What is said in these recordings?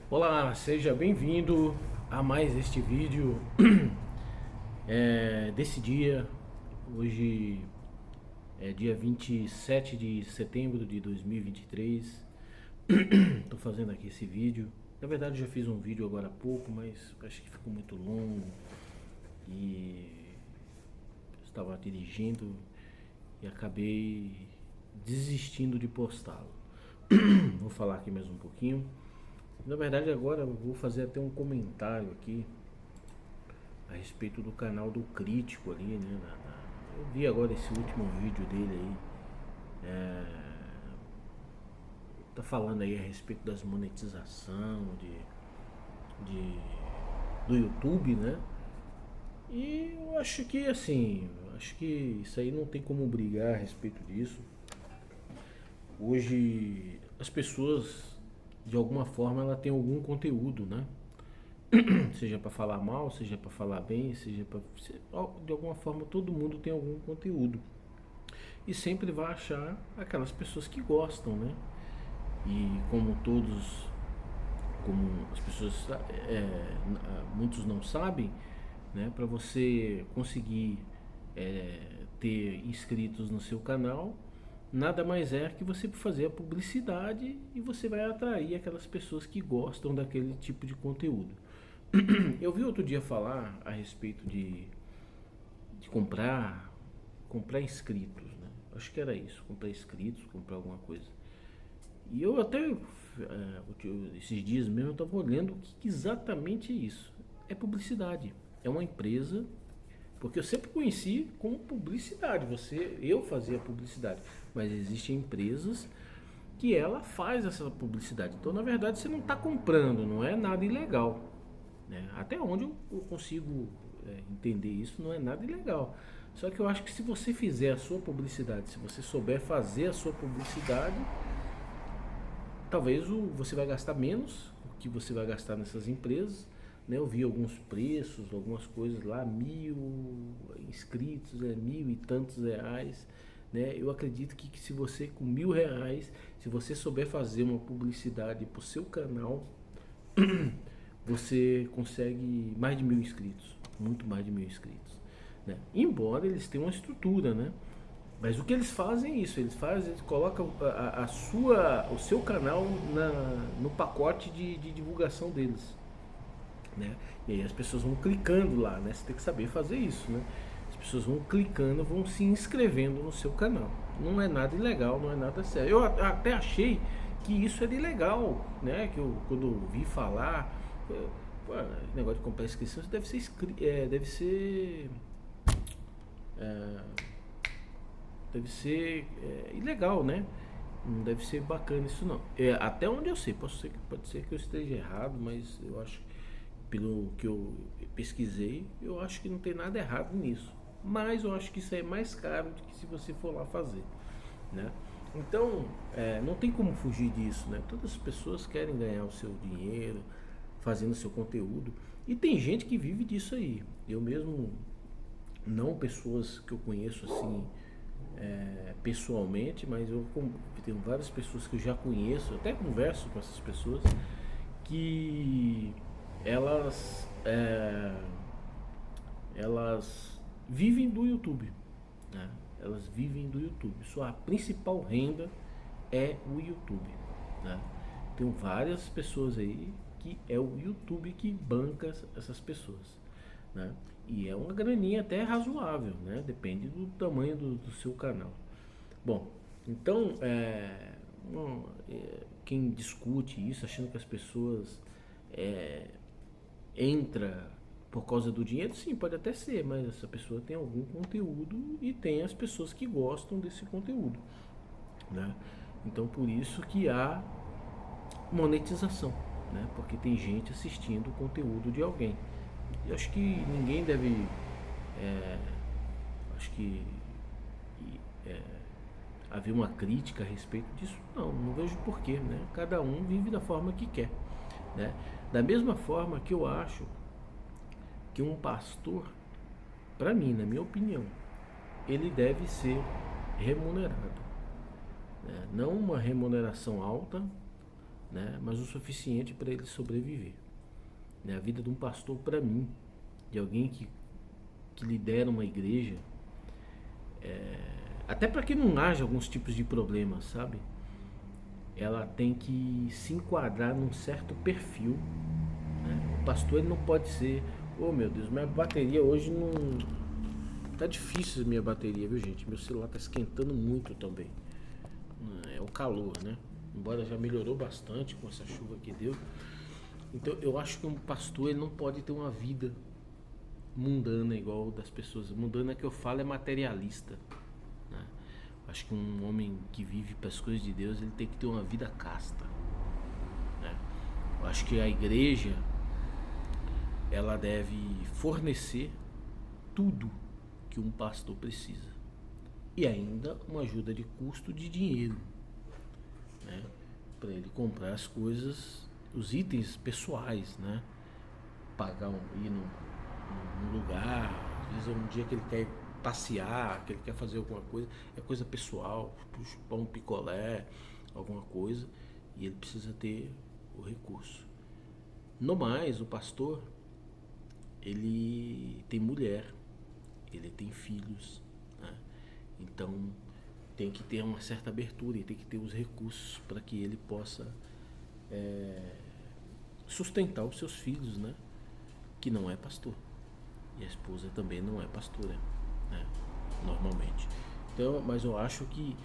Olá, seja bem-vindo a mais este vídeo desse dia. Hoje é dia 27 de setembro de 2023. Estou fazendo aqui esse vídeo. Na verdade, já fiz um vídeo agora há pouco, mas acho que ficou muito longo e estava dirigindo e acabei desistindo de postá-lo. Vou falar aqui mais um pouquinho. Na verdade, agora eu vou fazer até um comentário aqui a respeito do canal do Crítico ali, né? Eu vi agora esse último vídeo dele aí. É, tá falando aí a respeito das monetização de, do YouTube, né? E eu acho que assim, acho que isso aí não tem como brigar a respeito disso. Hoje as pessoas de alguma forma ela tem algum conteúdo, né? Seja para falar mal, seja para falar bem, seja para de alguma forma todo mundo tem algum conteúdo e sempre vai achar aquelas pessoas que gostam, né? E como todos, como as pessoas, muitos não sabem, né? Para você conseguir ter inscritos no seu canal, nada mais é que você fazer a publicidade e você vai atrair aquelas pessoas que gostam daquele tipo de conteúdo. Eu vi outro dia falar a respeito de comprar inscritos, né? Acho que era isso, comprar inscritos, comprar alguma coisa. E eu até esses dias mesmo eu estava olhando o que exatamente é isso. É publicidade. É uma empresa, porque eu sempre conheci como publicidade. Eu fazia publicidade, mas existem empresas que ela faz essa publicidade. Então, na verdade, você não está comprando, não é nada ilegal, né? Até onde eu consigo entender isso, não é nada ilegal. Só que eu acho que se você fizer a sua publicidade, se você souber fazer a sua publicidade, talvez você vai gastar menos do que você vai gastar nessas empresas. Né? Eu vi alguns preços, algumas coisas lá, 1.000 inscritos, 1.000 e tantos reais. Né? Eu acredito que se você com R$ 1.000, se você souber fazer uma publicidade para o seu canal, você consegue mais de 1.000 inscritos, muito mais de 1.000 inscritos, né? Embora eles tenham uma estrutura, né? Mas o que eles fazem é isso, eles colocam o seu canal no pacote de divulgação deles, né? E aí as pessoas vão clicando lá, né? Você tem que saber fazer isso, né? As pessoas vão clicando, vão se inscrevendo no seu canal. Não é nada ilegal, não é nada sério. Eu até achei que isso era ilegal, né? Quando eu vi falar, pô, negócio de comprar inscrição, isso deve ser ilegal, né? Não deve ser bacana isso não. Até onde eu sei, pode ser que eu esteja errado, mas eu acho, pelo que eu pesquisei, eu acho que não tem nada errado nisso. Mas eu acho que isso é mais caro do que se você for lá fazer, né? Então, não tem como fugir disso, né? Todas as pessoas querem ganhar o seu dinheiro fazendo seu conteúdo e tem gente que vive disso aí. Eu mesmo, não pessoas que eu conheço assim pessoalmente, mas eu tenho várias pessoas que eu já conheço, até converso com essas pessoas que elas elas vivem do YouTube, né? Elas vivem do YouTube. Sua principal renda é o YouTube, né? Tem várias pessoas aí que é o YouTube que banca essas pessoas, né? E é uma graninha até razoável, né? Depende do tamanho do seu canal. Bom, então quem discute isso achando que as pessoas é, entra por causa do dinheiro, sim, pode até ser, mas essa pessoa tem algum conteúdo e tem as pessoas que gostam desse conteúdo, né? Então por isso que há monetização, né? Porque tem gente assistindo o conteúdo de alguém. Eu acho que ninguém deve, é, acho que é, haver uma crítica a respeito disso. Não, não vejo porquê, né? Cada um vive da forma que quer, né? Da mesma forma que eu acho que um pastor, para mim, na minha opinião, ele deve ser remunerado, né? Não uma remuneração alta, né? Mas o suficiente para ele sobreviver. Né? A vida de um pastor, para mim, de alguém que lidera uma igreja, até para que não haja alguns tipos de problemas, sabe? Ela tem que se enquadrar num certo perfil, né? O pastor ele não pode ser, oh meu Deus, minha bateria hoje não tá difícil, minha bateria, viu gente? Meu celular tá esquentando muito também. É o calor, né? Embora já melhorou bastante com essa chuva que deu. Então eu acho que um pastor ele não pode ter uma vida mundana igual das pessoas. Mundana que eu falo é materialista, né? Acho que um homem que vive para as coisas de Deus ele tem que ter uma vida casta, né? Eu acho que a igreja ela deve fornecer tudo que um pastor precisa e ainda uma ajuda de custo de dinheiro, né? Para ele comprar as coisas, os itens pessoais, né? Pagar ir num lugar, às vezes é um dia que ele quer passear, que ele quer fazer alguma coisa, é coisa pessoal, chupar um picolé, alguma coisa, e ele precisa ter o recurso. No mais, o pastor, ele tem mulher, ele tem filhos, né? Então tem que ter uma certa abertura e tem que ter os recursos para que ele possa sustentar os seus filhos, né? Que não é pastor. E a esposa também não é pastora, né? Normalmente. Então, mas eu acho que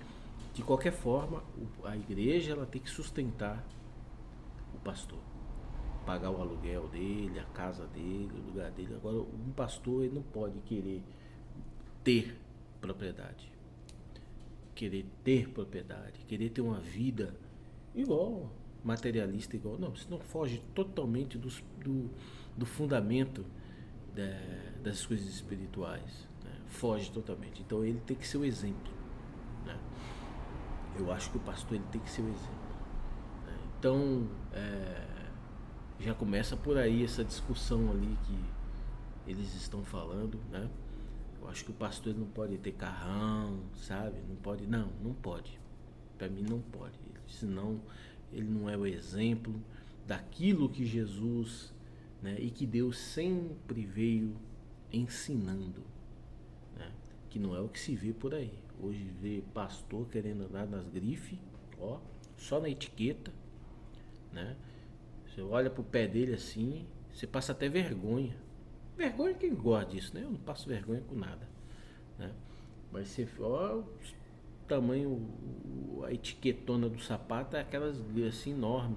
de qualquer forma a igreja ela tem que sustentar o pastor, pagar o aluguel dele, a casa dele, o lugar dele. Agora um pastor ele não pode querer ter propriedade, querer ter uma vida igual materialista, igual não, isso não foge totalmente do fundamento das coisas espirituais, né? Foge totalmente. Então ele tem que ser o exemplo, né? Eu acho que o pastor ele tem que ser o exemplo, né? Então já começa por aí essa discussão ali que eles estão falando, né? Eu acho que o pastor ele não pode ter carrão, sabe? Não pode. Para mim não pode, senão ele não é o exemplo daquilo que Jesus, né, e que Deus sempre veio ensinando, né, que não é o que se vê por aí. Hoje vê pastor querendo andar nas grifes, ó, só na etiqueta, né? Você olha pro pé dele assim, você passa até vergonha. Vergonha quem gosta disso, né? Eu não passo vergonha com nada, né? Mas você olha o tamanho, a etiquetona do sapato é aquelas assim enorme,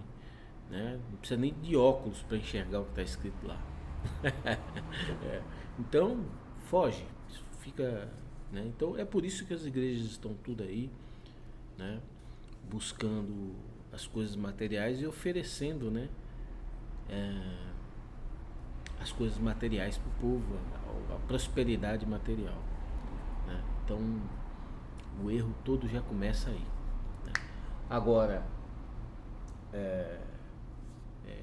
né? Não precisa nem de óculos para enxergar o que está escrito lá. Então foge, fica, né? Então é por isso que as igrejas estão tudo aí, né? Buscando as coisas materiais e oferecendo, né? As coisas materiais para o povo, a prosperidade material, né? Então o erro todo já começa aí, né? Agora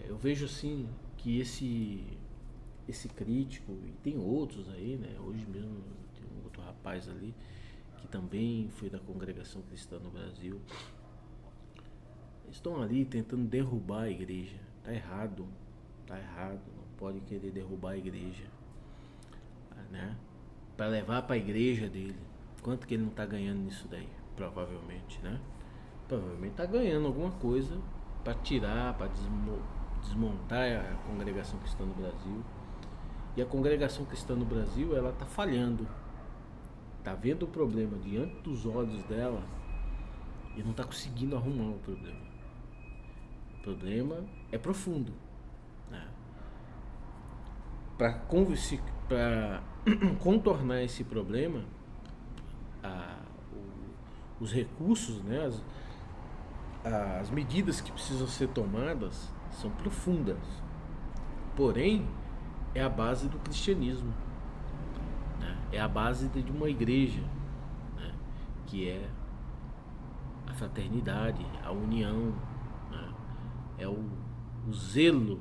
eu vejo assim que esse crítico, e tem outros aí, né? Hoje mesmo tem um outro rapaz ali que também foi da Congregação Cristã no Brasil. Estão ali tentando derrubar a igreja. Tá errado, não pode querer derrubar a igreja, né? Para levar para a igreja dele. Quanto que ele não tá ganhando nisso daí? Provavelmente, né? Provavelmente tá ganhando alguma coisa para tirar, para desmontar a Congregação Cristã no Brasil. E a Congregação Cristã no Brasil, ela tá falhando. Tá vendo o problema diante dos olhos dela e não tá conseguindo arrumar o problema. O problema é profundo, né? Para contornar esse problema, os recursos, né, as medidas que precisam ser tomadas são profundas. Porém, é a base do cristianismo, né? É a base de uma igreja, né? Que é a fraternidade, a união, né? É o zelo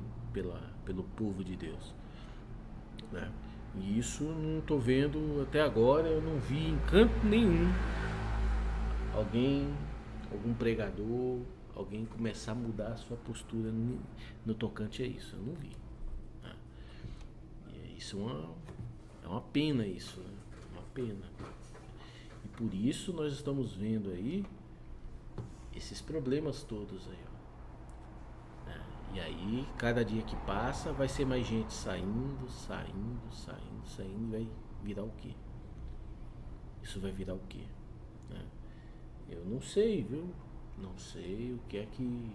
pelo povo de Deus, né? E isso não estou vendo até agora, eu não vi em canto nenhum algum pregador, alguém começar a mudar a sua postura no tocante a isso. Eu não vi. Né? E isso é uma pena isso, né? Uma pena. E por isso nós estamos vendo aí esses problemas todos aí, ó. Né? E aí, cada dia que passa, vai ser mais gente saindo, e vai virar o quê? Isso vai virar o quê? Né? Eu não sei, viu? Não sei o que é que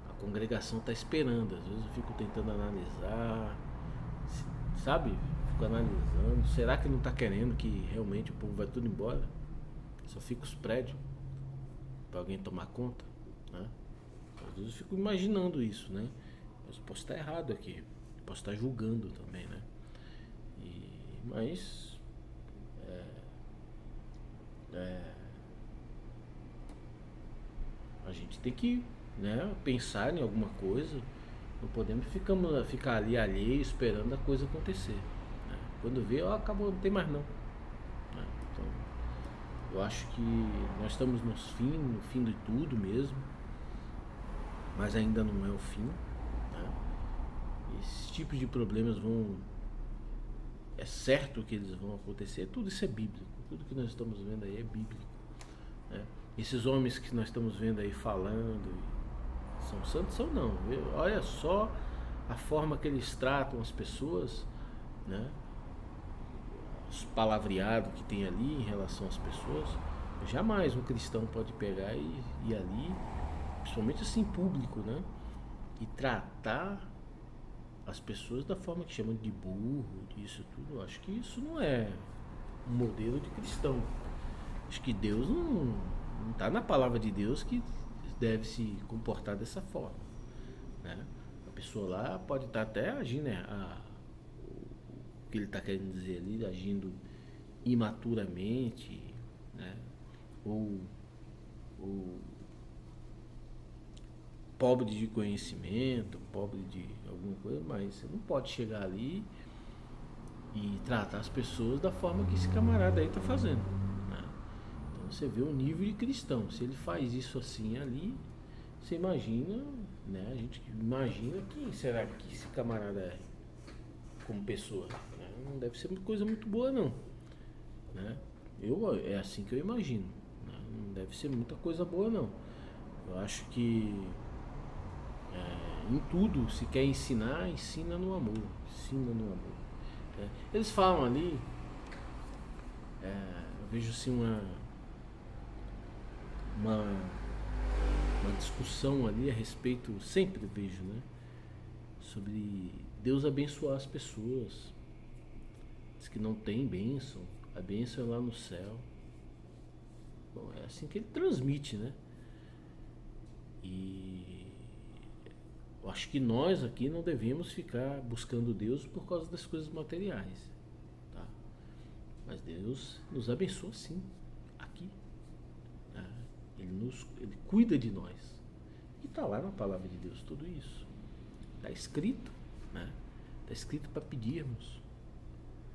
a congregação está esperando. Às vezes eu fico tentando analisar, sabe? Fico analisando. Será que não está querendo que realmente o povo vai tudo embora? Só fica os prédios para alguém tomar conta, né? Às vezes eu fico imaginando isso, né? Mas eu posso estar errado aqui, posso estar julgando também, né? Mas a gente tem que, né, pensar em alguma coisa. Não podemos ficar ali alheio esperando a coisa acontecer, né? Quando vê, ó, acabou, não tem mais não, né? Então, eu acho que nós estamos no fim de tudo mesmo, mas ainda não é o fim, né? Esses tipos de problemas é certo que eles vão acontecer. Tudo isso é bíblico, tudo que nós estamos vendo aí é bíblico, né? Esses homens que nós estamos vendo aí falando, são santos ou não? Olha só a forma que eles tratam as pessoas, né? Os palavreados que tem ali em relação às pessoas. Jamais um cristão pode pegar e ir ali, principalmente assim público, né? E tratar as pessoas da forma que chamam de burro, disso tudo. Eu acho que isso não é um modelo de cristão. Acho que Deus não está na palavra de Deus que deve se comportar dessa forma, né? A pessoa lá pode estar até agindo, né, o que ele está querendo dizer ali, agindo imaturamente, né? Ou pobre de conhecimento, pobre de alguma coisa, mas você não pode chegar ali e tratar as pessoas da forma que esse camarada aí está fazendo, né? Então você vê o nível de cristão. Se ele faz isso assim ali, você imagina, né? A gente imagina quem será que esse camarada é como pessoa, né? Não deve ser uma coisa muito boa não, né? É assim que eu imagino, né? Não deve ser muita coisa boa não. Eu acho que em tudo, se quer ensinar, ensina no amor. Ensina no amor, né? Eles falam ali, eu vejo assim uma, uma discussão ali a respeito, sempre vejo, né? Sobre Deus abençoar as pessoas. Diz que não tem bênção, a bênção é lá no céu. Bom, é assim que ele transmite, né? E eu acho que nós aqui não devemos ficar buscando Deus por causa das coisas materiais, tá? Mas Deus nos abençoa sim, aqui, né? Ele cuida de nós. E está lá na palavra de Deus tudo isso. Está escrito, né? Está escrito para pedirmos,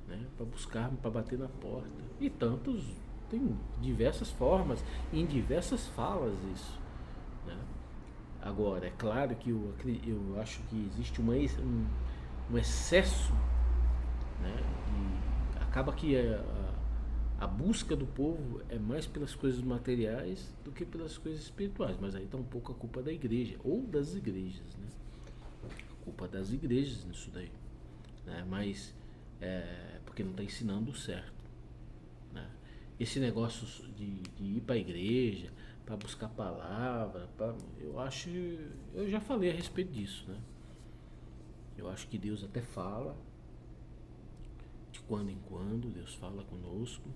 né? Para buscarmos, para bater na porta. E tantos, tem diversas formas, em diversas falas isso, né? Agora, é claro que eu acho que existe um excesso, né? E acaba que a busca do povo é mais pelas coisas materiais do que pelas coisas espirituais. Mas aí está um pouco a culpa da igreja, ou das igrejas, né? A culpa das igrejas nisso daí, né? Mas porque não está ensinando o certo, né? Esse negócio de ir para a igreja para buscar a palavra, eu já falei a respeito disso, né? Eu acho que Deus até fala, de quando em quando Deus fala conosco,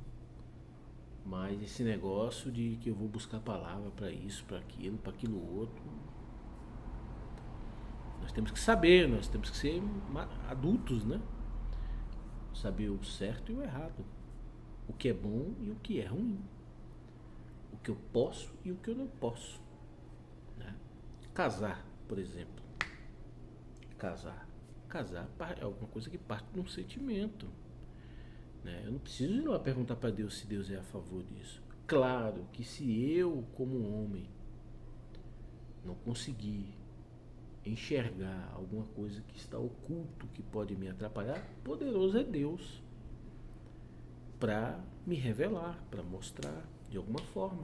mas esse negócio de que eu vou buscar a palavra para isso, para aquilo outro, nós temos que saber, nós temos que ser adultos, né? Saber o certo e o errado, o que é bom e o que é ruim, o que eu posso e o que eu não posso, né? Casar, por exemplo. Casar é alguma coisa que parte de um sentimento, né? Eu não preciso ir lá perguntar para Deus se Deus é a favor disso. Claro que se eu, como homem, não conseguir enxergar alguma coisa que está oculto, que pode me atrapalhar, poderoso é Deus para me revelar, para mostrar de alguma forma,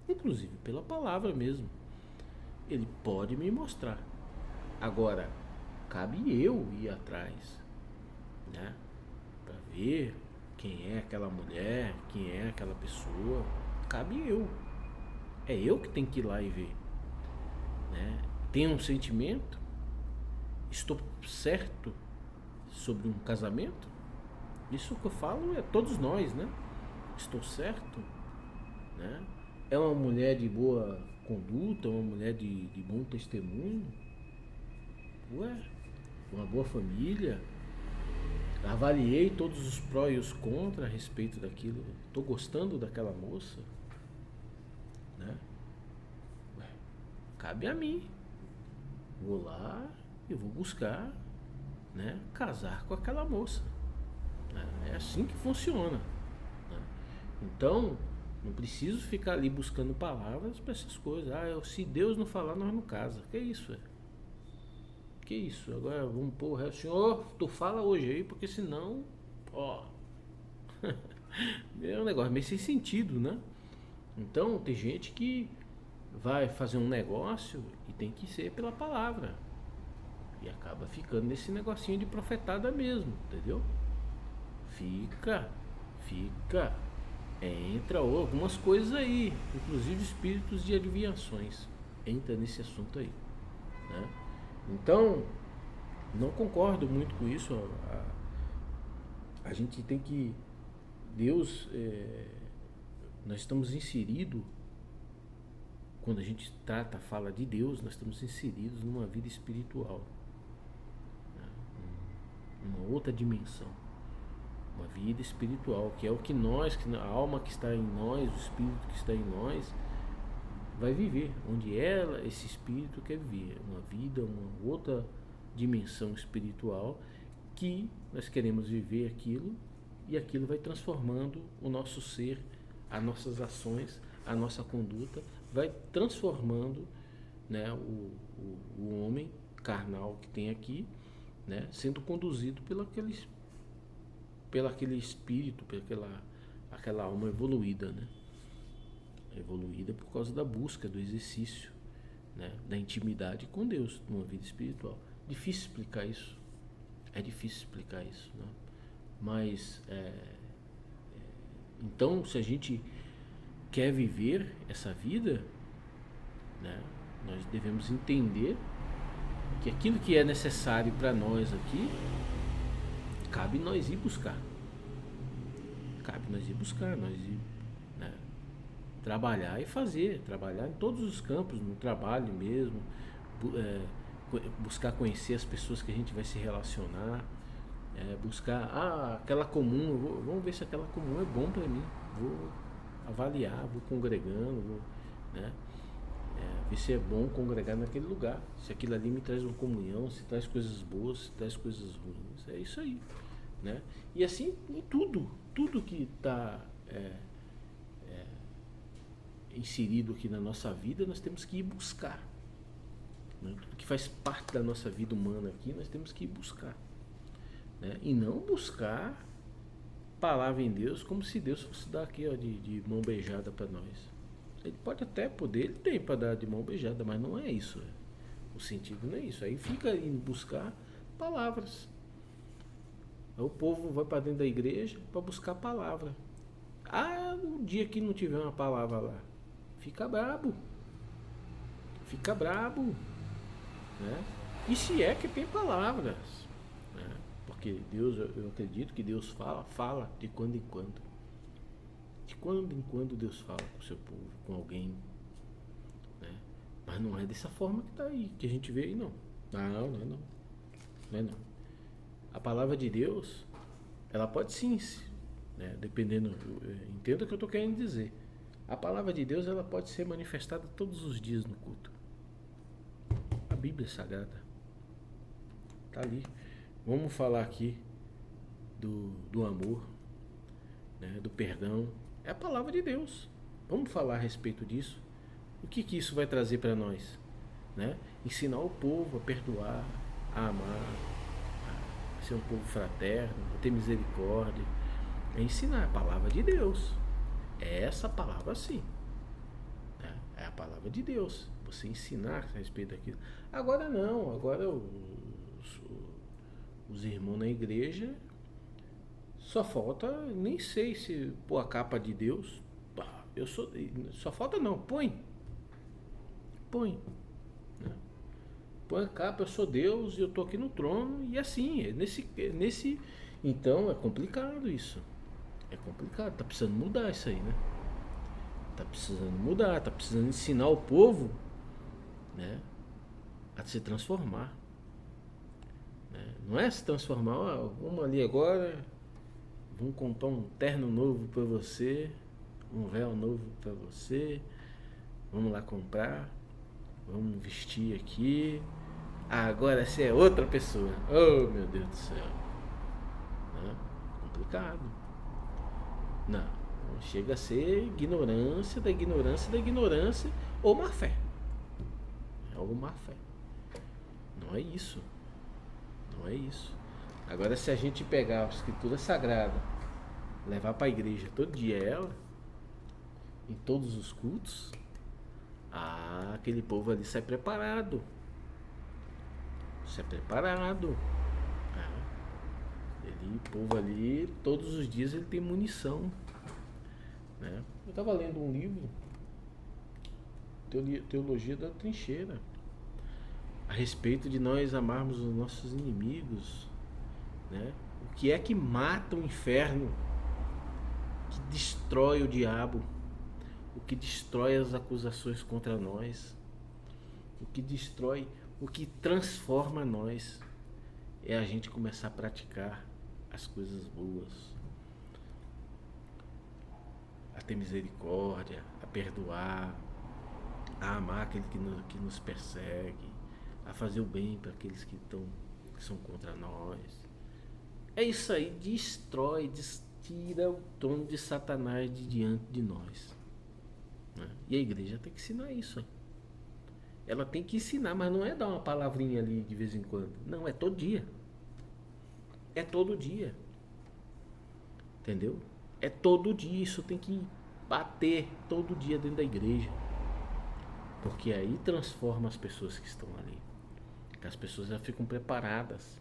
inclusive pela palavra mesmo. Ele pode me mostrar. Agora, cabe eu ir atrás, né? Para ver quem é aquela mulher, quem é aquela pessoa. Cabe eu. É eu que tenho que ir lá e ver, né? Tenho um sentimento, estou certo sobre um casamento. Isso que eu falo é todos nós, né? Estou certo, né? É uma mulher de boa conduta, uma mulher de bom testemunho, ué, uma boa família. Avaliei todos os prós e os contras a respeito daquilo. Estou gostando daquela moça, né? Ué, cabe a mim. Vou lá e vou buscar, né, casar com aquela moça. Né? É assim que funciona. Né? Então, não preciso ficar ali buscando palavras para essas coisas. Se Deus não falar, nós não casa. Que isso? Que isso? Agora vamos pôr o resto. Senhor, tu fala hoje aí, porque senão, ó. É um negócio meio sem sentido, né? Então, tem gente que vai fazer um negócio e tem que ser pela palavra. E acaba ficando nesse negocinho de profetada mesmo, entendeu? Fica. Entra algumas coisas aí, inclusive espíritos de adivinhações. Entra nesse assunto aí, né? Então, não concordo muito com isso. A gente tem que. Deus, nós estamos inseridos, quando a gente fala de Deus, nós estamos inseridos numa vida espiritual, né? Uma outra dimensão, uma vida espiritual, que é o que a alma que está em nós, o espírito que está em nós, vai viver, onde esse espírito quer viver, uma vida, uma outra dimensão espiritual, que nós queremos viver aquilo, e aquilo vai transformando o nosso ser, as nossas ações, a nossa conduta, vai transformando, né, o homem carnal que tem aqui, né, sendo conduzido pelo aquele espírito, aquela alma evoluída, né? Evoluída por causa da busca, do exercício, né, da intimidade com Deus, numa vida espiritual. Difícil explicar isso. É difícil explicar isso, né? Mas então, se a gente quer viver essa vida, né, nós devemos entender que aquilo que é necessário para nós aqui, cabe nós ir buscar. Nós ir, né, trabalhar e fazer, trabalhar em todos os campos, no trabalho mesmo, buscar conhecer as pessoas que a gente vai se relacionar, buscar aquela comum, vamos ver se aquela comum é bom para mim, vou avaliar, vou congregando, né, ver se é bom congregar naquele lugar, se aquilo ali me traz uma comunhão, se traz coisas boas, se traz coisas ruins, é isso aí, né? E assim em tudo que está inserido aqui na nossa vida, nós temos que ir buscar, né? Tudo que faz parte da nossa vida humana aqui, nós temos que ir buscar, né? E não buscar palavra em Deus como se Deus fosse dar aqui, ó, de mão beijada para nós. Ele pode até ele tem para dar de mão beijada, mas não é isso. O sentido não é isso. Aí fica indo buscar palavras. Aí o povo vai para dentro da igreja para buscar palavra. No dia que não tiver uma palavra lá, fica brabo, né? E se é que tem palavras, né? Porque Deus, eu acredito que Deus fala de quando em quando. De quando em quando Deus fala com o seu povo, com alguém, né? Mas não é dessa forma que está aí, que a gente vê aí, não. Não é não. A palavra de Deus, ela pode sim, né? Dependendo, entenda o que eu estou querendo dizer. A palavra de Deus, ela pode ser manifestada todos os dias no culto. A Bíblia Sagrada está ali. Vamos falar aqui do amor, né? Do perdão. É a palavra de Deus. Vamos falar a respeito disso. O que isso vai trazer para nós? né? Ensinar o povo a perdoar, a amar, a ser um povo fraterno, a ter misericórdia. É ensinar a palavra de Deus. É essa palavra sim. Né? É a palavra de Deus. Você ensinar a respeito daquilo. Agora não, agora os irmãos na igreja só falta, nem sei se pôr a capa de Deus. Eu sou, só falta não, põe. Né? Põe a capa, eu sou Deus e eu tô aqui no trono. E assim, nesse. Então é complicado isso. É complicado, tá precisando mudar isso aí, né? Tá precisando mudar, tá precisando ensinar o povo, né, a se transformar. Né? Não é se transformar, vamos ali agora, vamos comprar um terno novo para você, um véu novo para você, vamos lá comprar, vamos vestir aqui. Agora você é outra pessoa. Oh, meu Deus do céu. Né? Complicado. Não. Chega a ser ignorância da ignorância da ignorância ou má fé. É algo má fé. Não é isso. Não é isso. Agora, se a gente pegar a escritura sagrada, levar para a igreja todo dia ela, em todos os cultos, aquele povo ali sai preparado. Sai preparado. O povo ali, todos os dias ele tem munição. Né? Eu estava lendo um livro, Teologia da Trincheira, a respeito de nós amarmos os nossos inimigos. Né? O que é que mata o inferno, que destrói o diabo, o que destrói as acusações contra nós, o que destrói, o que transforma nós, é a gente começar a praticar as coisas boas, a ter misericórdia, a perdoar, a amar aquele que nos persegue, a fazer o bem para aqueles que são contra nós. É isso aí, destrói, tira o trono de Satanás de diante de nós. Né? E a igreja tem que ensinar isso. Ela tem que ensinar, mas não é dar uma palavrinha ali de vez em quando. Não, é todo dia. É todo dia. Entendeu? É todo dia. Isso tem que bater todo dia dentro da igreja. Porque aí transforma as pessoas que estão ali. As pessoas já ficam preparadas.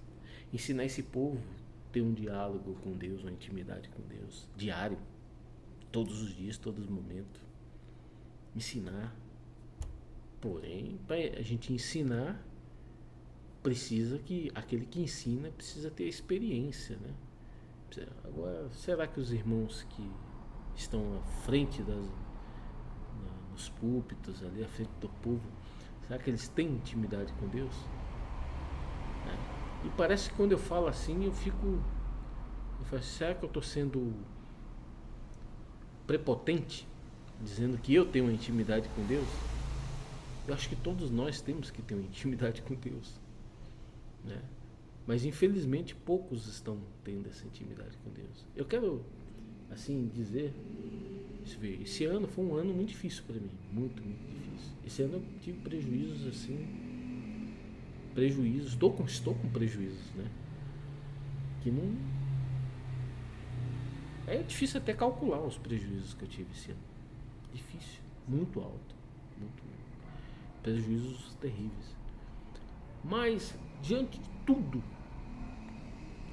Ensinar esse povo a ter um diálogo com Deus, uma intimidade com Deus. Diário. Todos os dias, todos os momentos. Ensinar. Porém, para a gente ensinar, precisa que aquele que ensina precisa ter experiência, né? Agora, será que os irmãos que estão à frente nos púlpitos ali, à frente do povo, será que eles têm intimidade com Deus? E parece que quando eu falo assim, eu falo, será que eu estou sendo prepotente, dizendo que eu tenho uma intimidade com Deus? Eu acho que todos nós temos que ter uma intimidade com Deus, né? Mas infelizmente poucos estão tendo essa intimidade com Deus. Eu quero, assim, dizer, esse ano foi um ano muito difícil para mim, muito, muito difícil. Esse ano eu tive prejuízos, assim, estou com prejuízos, né? Que não... É difícil até calcular os prejuízos que eu tive esse ano. Difícil, muito alto, muito prejuízos terríveis. Mas diante de tudo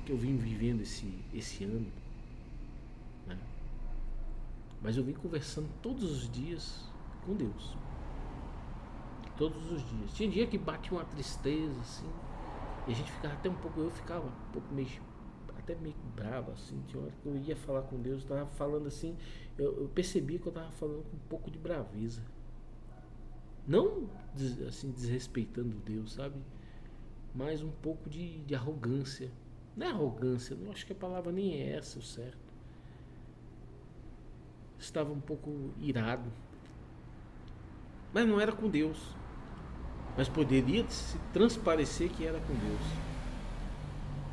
que eu vim vivendo esse ano, né? Mas eu vim conversando todos os dias com Deus. Todos os dias. Tinha dia que batia uma tristeza, assim, e a gente ficava até eu ficava um pouco meio bravo, assim. Tinha hora que eu ia falar com Deus, eu estava falando assim, eu percebi que eu estava falando com um pouco de braveza. Não assim, desrespeitando Deus, sabe? Mas um pouco de arrogância. Não é arrogância, não acho que a palavra nem é essa, o certo. Estava um pouco irado. Mas não era com Deus. Mas poderia se transparecer que era com Deus.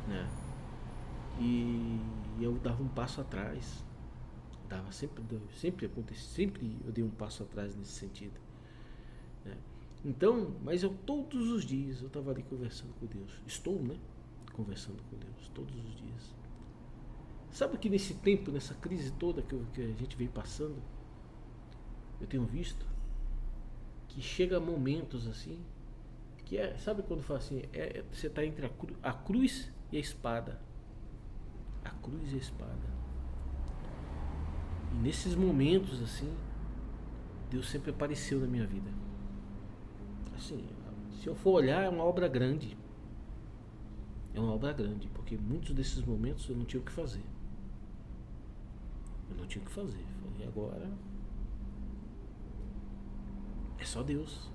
Né? E eu dava um passo atrás. Sempre eu dei um passo atrás nesse sentido. Né? Então, mas eu todos os dias eu estava ali conversando com Deus. Estou, né? Conversando com Deus todos os dias. Sabe que nesse tempo, nessa crise toda que a gente vem passando, eu tenho visto que chega momentos assim, que é, sabe quando fala assim, você está entre a cruz e a espada. A cruz e a espada. E nesses momentos assim, Deus sempre apareceu na minha vida. Assim, se eu for olhar, é uma obra grande. É uma obra grande, porque muitos desses momentos eu não tinha o que fazer. Eu não tinha o que fazer. Falei, agora é só Deus.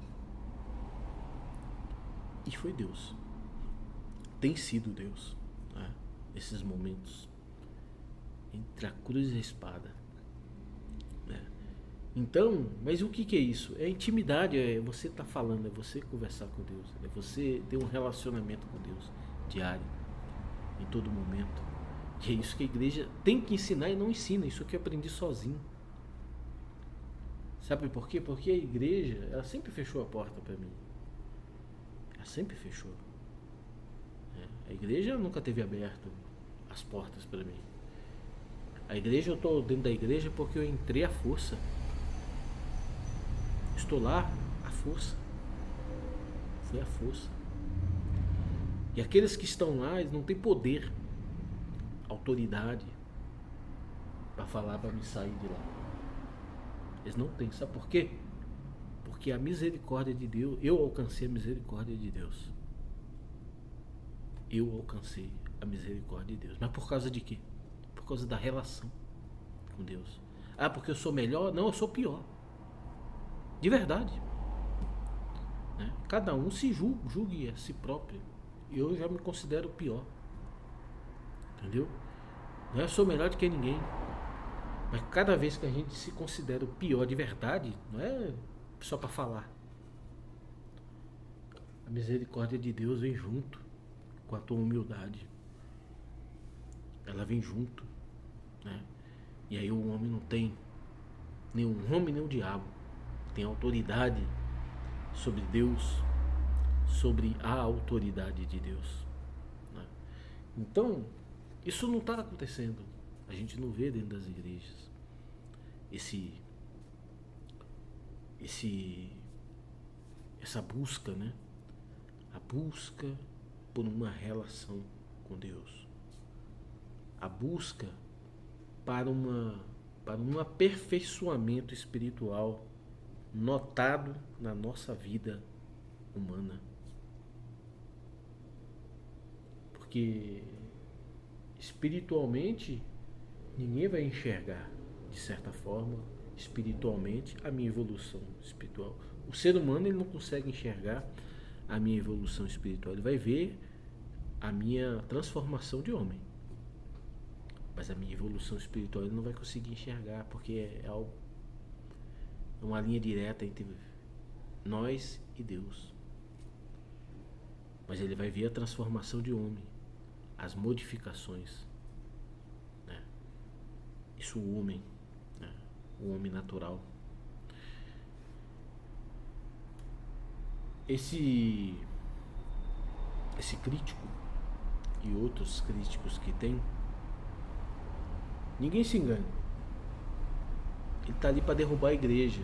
E foi Deus. Tem sido Deus, né? Esses momentos entre a cruz e a espada, né? Então, mas o que é isso? É intimidade, é você estar falando, é você conversar com Deus, é você ter um relacionamento com Deus diário, em todo momento. E é isso que a igreja tem que ensinar e não ensina. Isso que eu aprendi sozinho. Sabe por quê? Porque a igreja, ela sempre fechou a porta para mim. Ela sempre fechou. A igreja nunca teve aberto as portas para mim. A igreja, eu estou dentro da igreja porque eu entrei à força. Estou lá à força. Foi à força. E aqueles que estão lá, eles não têm poder, autoridade para falar para me sair de lá. Eles não têm. Sabe por quê? Porque a misericórdia de Deus, eu alcancei a misericórdia de Deus. Eu alcancei a misericórdia de Deus. Mas por causa de quê? Por causa da relação com Deus. Ah, porque eu sou melhor? Não, eu sou pior. De verdade. Né? Cada um se julgue a si próprio. Eu já me considero pior. Entendeu? Não é eu sou melhor do que ninguém. Mas cada vez que a gente se considera o pior de verdade, não é só para falar. A misericórdia de Deus vem junto com a tua humildade. Ela vem junto, né? E aí o homem não tem, nem o homem nem o diabo tem autoridade sobre Deus, sobre a autoridade de Deus, né? Então, isso não está acontecendo. A gente não vê dentro das igrejas essa busca, né? A busca por uma relação com Deus. A busca para um aperfeiçoamento espiritual notado na nossa vida humana. Porque espiritualmente ninguém vai enxergar, de certa forma, espiritualmente, a minha evolução espiritual. O ser humano, ele não consegue enxergar a minha evolução espiritual. Ele vai ver a minha transformação de homem, mas a minha evolução espiritual ele não vai conseguir enxergar, porque é uma linha direta entre nós e Deus. Mas ele vai ver a transformação de homem, as modificações, né? Isso o homem, né? O homem natural. Esse crítico e outros críticos que tem, ninguém se engane. Ele está ali para derrubar a igreja.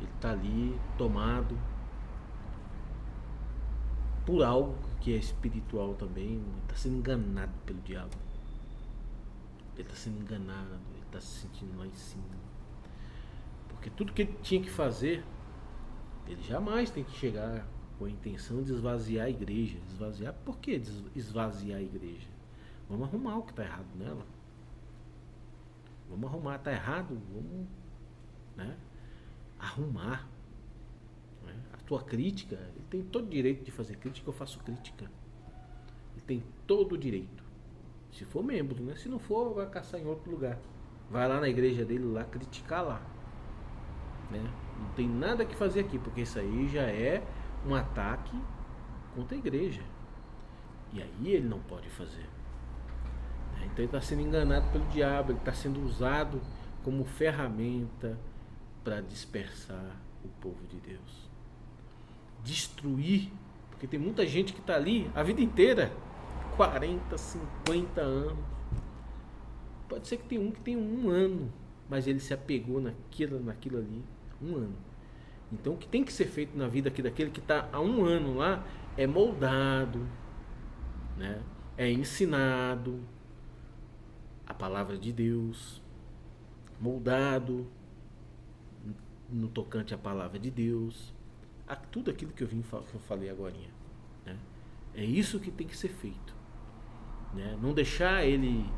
Ele está ali tomado por algo que é espiritual também. Ele está sendo enganado pelo diabo. Ele está sendo enganado. Ele está se sentindo lá em cima. Porque tudo que ele tinha que fazer, ele jamais tem que chegar com a intenção de esvaziar a igreja. Esvaziar, por que esvaziar a igreja? Vamos arrumar o que está errado nela. Vamos arrumar, está errado, vamos, né, arrumar. Né? A tua crítica, ele tem todo o direito de fazer crítica, eu faço crítica. Ele tem todo o direito. Se for membro, né? Se não for, vai caçar em outro lugar. Vai lá na igreja dele, lá criticar lá. Né? Não tem nada que fazer aqui, porque isso aí já é um ataque contra a igreja. E aí ele não pode fazer. Então ele está sendo enganado pelo diabo, ele está sendo usado como ferramenta para dispersar o povo de Deus. destruir, porque tem muita gente que está ali a vida inteira, 40, 50 anos. Pode ser que tem um que tem 1 ano, mas ele se apegou naquilo ali, 1 ano. Então o que tem que ser feito na vida aqui daquele que está há 1 ano lá é moldado, né? É ensinado a palavra de Deus, moldado no tocante à palavra de Deus, a tudo aquilo que eu falei agora, né? É isso que tem que ser feito, né? Não deixar ele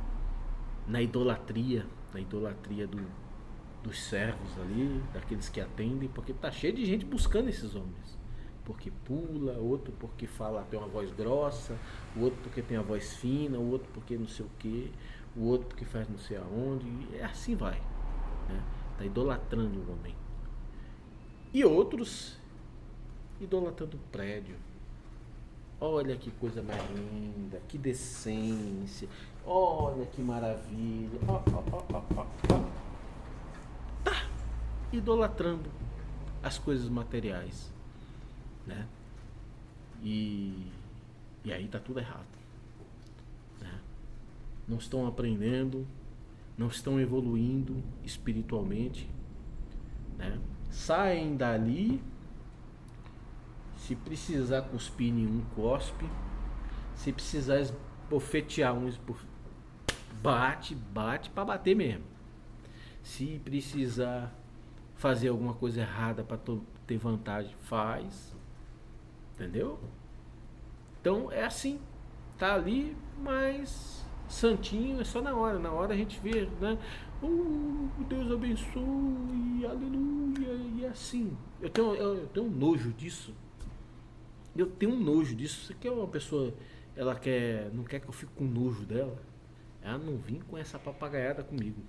na idolatria dos servos ali, daqueles que atendem, porque tá cheio de gente buscando esses homens. Porque pula, outro porque fala, tem uma voz grossa, o outro porque tem a voz fina, o outro porque não sei o que, o outro porque faz não sei aonde, e assim vai, né? Tá idolatrando o homem. E outros idolatrando o prédio. Olha que coisa mais linda, que decência, olha que maravilha. Tá idolatrando as coisas materiais, né? E aí tá tudo errado, né? Não estão aprendendo, não estão evoluindo espiritualmente, né? Saem dali, se precisar cuspir em um, cospe. Se precisar esbofetear um, bate pra bater mesmo. Se precisar fazer alguma coisa errada pra ter vantagem, faz. Entendeu? Então é assim. Tá ali, mas santinho é só na hora. Na hora a gente vê, né? Deus abençoe, aleluia. E é assim. Eu tenho um nojo disso. Eu tenho um nojo disso. Você quer uma pessoa, não quer que eu fique com nojo dela? Ela não vem com essa papagaiada comigo.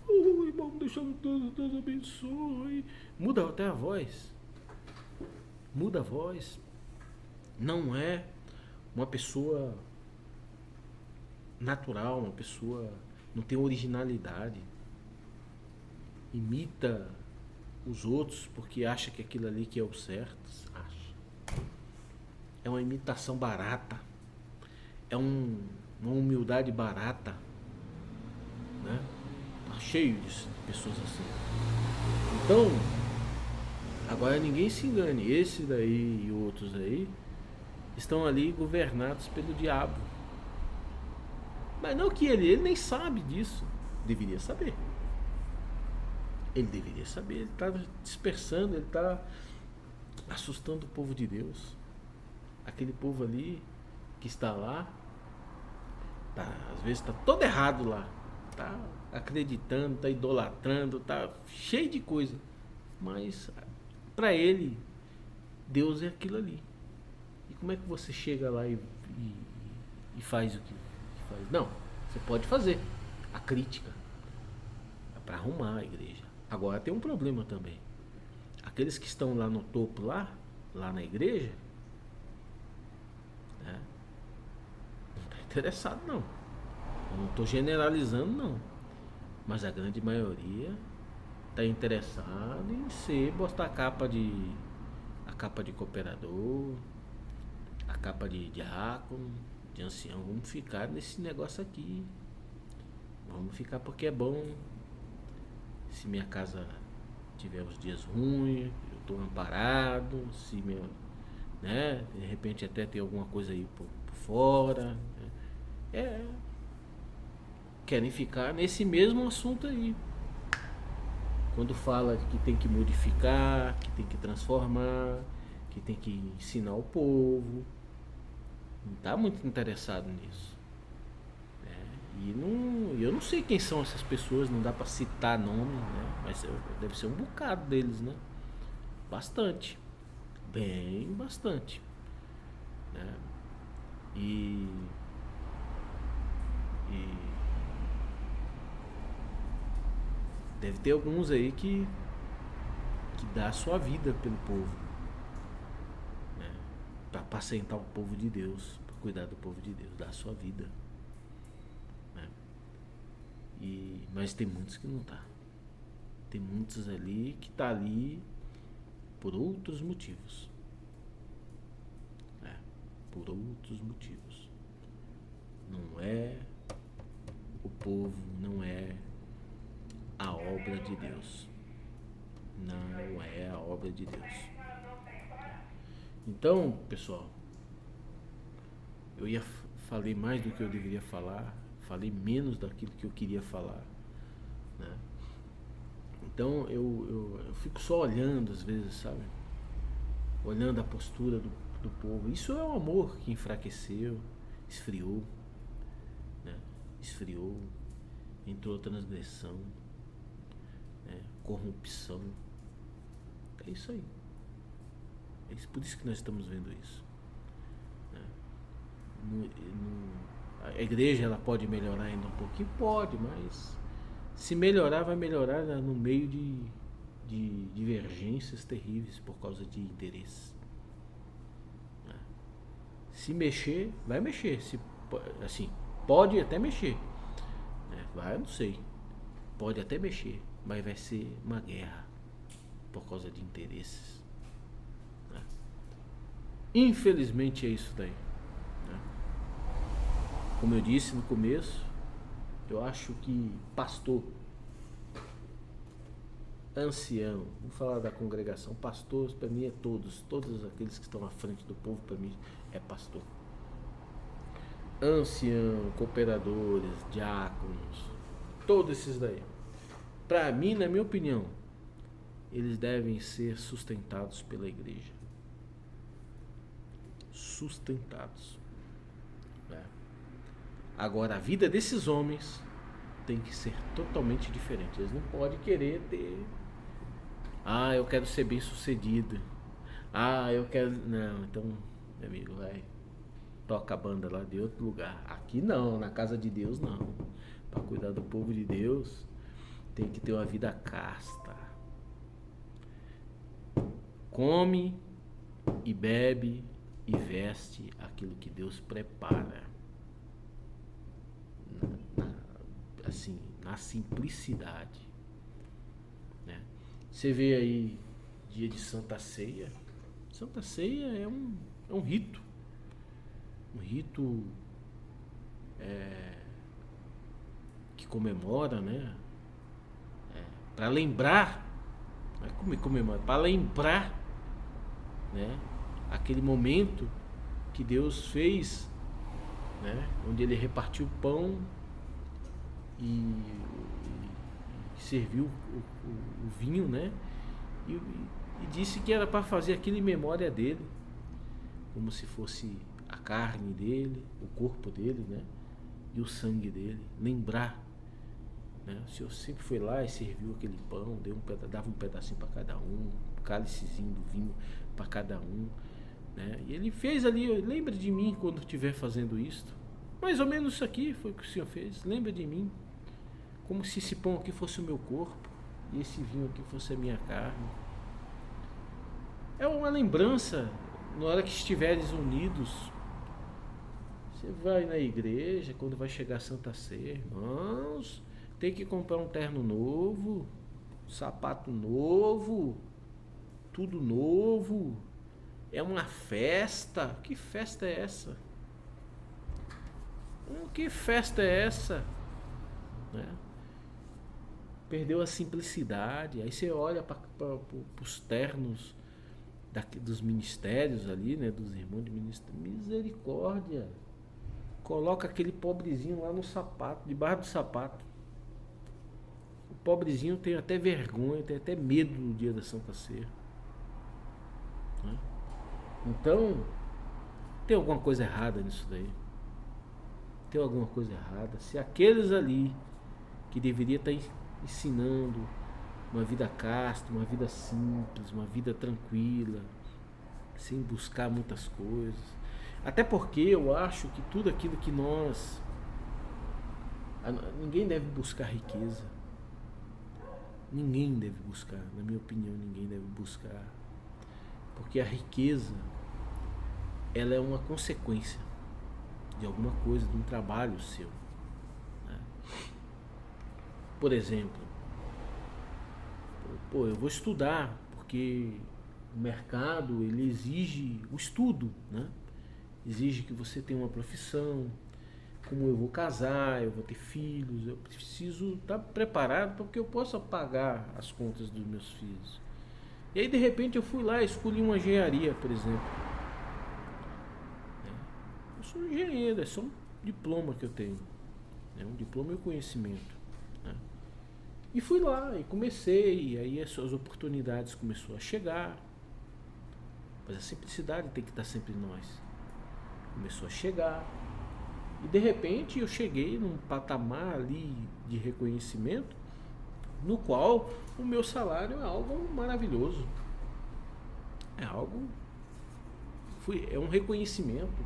Irmão, deixa Deus abençoe. Muda até a voz. Muda a voz. Não é uma pessoa natural, uma pessoa não tem originalidade. Imita os outros porque acha que aquilo ali que é o certo. Acha. É uma imitação barata. É uma humildade barata, né? Tá cheio de pessoas assim. Então, agora ninguém se engane. Esse daí e outros aí estão ali governados pelo diabo. Mas não que ele nem sabe disso. Deveria saber. Ele deveria saber. Ele está dispersando, ele está assustando o povo de Deus. Aquele povo ali que está lá, às vezes está todo errado lá. Tá acreditando, tá idolatrando, tá cheio de coisa. Mas para ele, Deus é aquilo ali. E como é que você chega lá e faz o que faz? Não, você pode fazer a crítica para arrumar a igreja. Agora tem um problema também. Aqueles que estão lá no topo, lá na igreja, né, não está interessado não. Eu não estou generalizando não. Mas a grande maioria está interessado em botar a capa de cooperador, a capa de diácono, de ancião. Vamos ficar nesse negócio aqui. Vamos ficar porque é bom. Se minha casa tiver uns dias ruins, eu estou amparado. Se né, de repente até tem alguma coisa aí por fora. Querem ficar nesse mesmo assunto aí. Quando fala que tem que modificar, que tem que transformar, que tem que ensinar o povo, não está muito interessado nisso. E eu não sei quem são essas pessoas, não dá para citar nome, né? Mas deve ser um bocado deles, né? Bastante. Bem bastante. Né? E deve ter alguns aí que dá a sua vida pelo povo, né? Para apacentar o povo de Deus, para cuidar do povo de Deus, dá a sua vida, né? Mas tem muitos que não tá. Tem muitos ali que tá ali por outros motivos, outros motivos. Não é o povo, não é a obra de Deus. Não é a obra de Deus. Então, pessoal, falei mais do que eu deveria falar, falei menos daquilo que eu queria falar, né? Então eu fico só olhando às vezes, sabe? Olhando a postura do povo. Isso é um amor que enfraqueceu, esfriou, né? Esfriou, entrou transgressão, né? Corrupção. É isso aí. É isso, por isso que nós estamos vendo isso, né? A igreja ela pode melhorar ainda um pouquinho? Pode, mas se melhorar, vai melhorar, né, no meio de divergências terríveis por causa de interesses, né? Se mexer, vai mexer. Assim, pode até mexer, né? Vai, eu não sei. Pode até mexer, mas vai ser uma guerra por causa de interesses, né? Infelizmente é isso daí, né? Como eu disse no começo, eu acho que pastor, ancião, vou falar da congregação, pastor para mim é todos aqueles que estão à frente do povo, para mim é pastor. Ancião, cooperadores, diáconos, todos esses daí, para mim, na minha opinião, eles devem ser sustentados pela igreja. Sustentados, né? Agora, a vida desses homens tem que ser totalmente diferente. Eles não podem querer ter... Ah, eu quero ser bem sucedido. Ah, eu quero... Não, então, meu amigo, vai. Toca a banda lá de outro lugar. Aqui não, na casa de Deus não. Para cuidar do povo de Deus, tem que ter uma vida casta. Come e bebe e veste aquilo que Deus prepara. Assim, na simplicidade, né? Você vê aí dia de Santa Ceia. Santa Ceia é um rito. Um rito que comemora, né? Para lembrar, não é como comemora, para lembrar, né? Aquele momento que Deus fez, né? Onde Ele repartiu o pão e serviu o vinho, né? E disse que era para fazer aquilo em memória dele, como se fosse a carne dele, o corpo dele, né? E o sangue dele, lembrar, né? O Senhor sempre foi lá e serviu aquele pão, dava um pedacinho para cada um, um cálicezinho do vinho para cada um, né? E ele fez ali, lembra de mim quando estiver fazendo isto. Mais ou menos isso aqui foi o que o Senhor fez, lembra de mim, como se esse pão aqui fosse o meu corpo e esse vinho aqui fosse a minha carne. É uma lembrança. Na hora que estiveres unidos, você vai na igreja, quando vai chegar a Santa Ceia, irmãos, tem que comprar um terno novo, sapato novo, tudo novo. É uma festa. Que festa é essa? Que festa é essa? Né? Perdeu a simplicidade. Aí você olha para os ternos dos ministérios ali, né? Dos irmãos de ministério. Misericórdia. Coloca aquele pobrezinho lá no sapato, debaixo do sapato. O pobrezinho tem até vergonha, tem até medo no dia da Santa Ceia, né? Então, tem alguma coisa errada nisso daí. Tem alguma coisa errada. Se aqueles ali que deveria estar ensinando uma vida casta, uma vida simples, uma vida tranquila, sem buscar muitas coisas. Até porque eu acho que tudo aquilo que ninguém deve buscar riqueza. Ninguém deve buscar, na minha opinião, ninguém deve buscar. Porque a riqueza, ela é uma consequência de alguma coisa, de um trabalho seu, né? Por exemplo, eu vou estudar, porque o mercado ele exige o estudo, né? exige que você tenha uma profissão, como eu vou casar, eu vou ter filhos, eu preciso estar preparado para que eu possa pagar as contas dos meus filhos. E aí de repente eu fui lá e escolhi uma engenharia, por exemplo. Eu sou engenheiro, é só um diploma que eu tenho, né? Um diploma e um conhecimento, né? E fui lá e comecei, e aí as suas oportunidades começou a chegar, mas a simplicidade tem que estar sempre em nós. Começou a chegar, e de repente eu cheguei num patamar ali de reconhecimento, no qual o meu salário é algo maravilhoso. É algo. É um reconhecimento,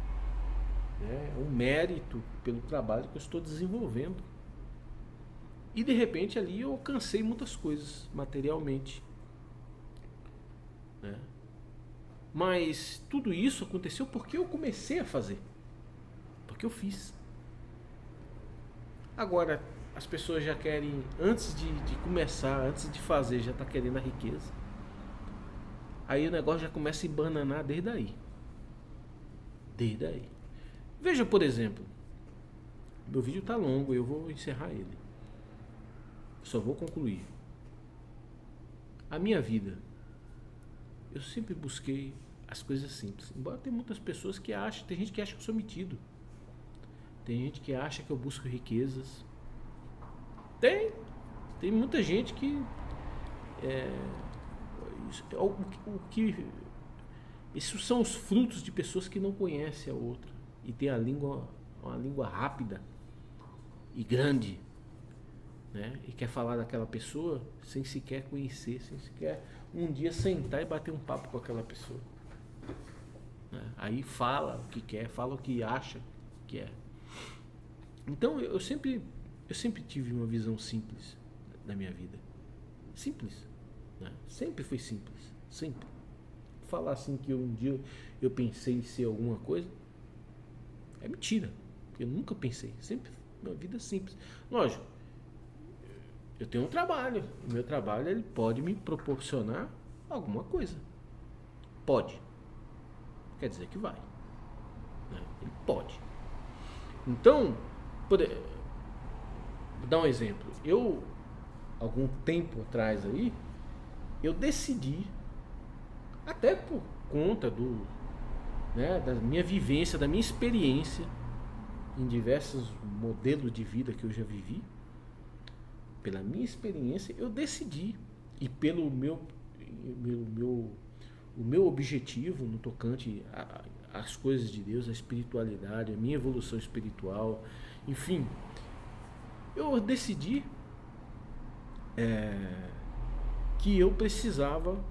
né? É um mérito pelo trabalho que eu estou desenvolvendo. E de repente ali eu alcancei muitas coisas materialmente, né? Mas tudo isso aconteceu porque eu comecei a fazer. Porque eu fiz. Agora, as pessoas já querem, antes de começar, antes de fazer, já está querendo a riqueza. Aí o negócio já começa a embananar desde aí. Desde aí. Veja, por exemplo, meu vídeo está longo, eu vou encerrar ele. Só vou concluir. A minha vida, eu sempre busquei as coisas simples. Embora tem muitas pessoas que acham, tem gente que acha que eu sou metido. Tem gente que acha que eu busco riquezas. Tem muita gente que o que esses são os frutos de pessoas que não conhecem a outra e tem uma língua rápida e grande, né? E quer falar daquela pessoa sem sequer conhecer, sem sequer um dia sentar e bater um papo com aquela pessoa, né? Aí fala o que quer, fala o que acha que é. Então eu sempre tive uma visão simples da minha vida. Simples, né? Sempre foi simples. Sempre. Falar assim que um dia eu pensei em ser alguma coisa é mentira. Eu nunca pensei. Sempre uma vida simples. Lógico, eu tenho um trabalho. O meu trabalho ele pode me proporcionar alguma coisa. Pode. Quer dizer que vai, né? Ele pode. Então, vou dar um exemplo. Algum tempo atrás aí, eu decidi, até por conta da minha vivência, da minha experiência em diversos modelos de vida que eu já vivi, pela minha experiência, eu decidi, e pelo o meu objetivo no tocante às coisas de Deus, a espiritualidade, a minha evolução espiritual, enfim, eu decidi que eu precisava,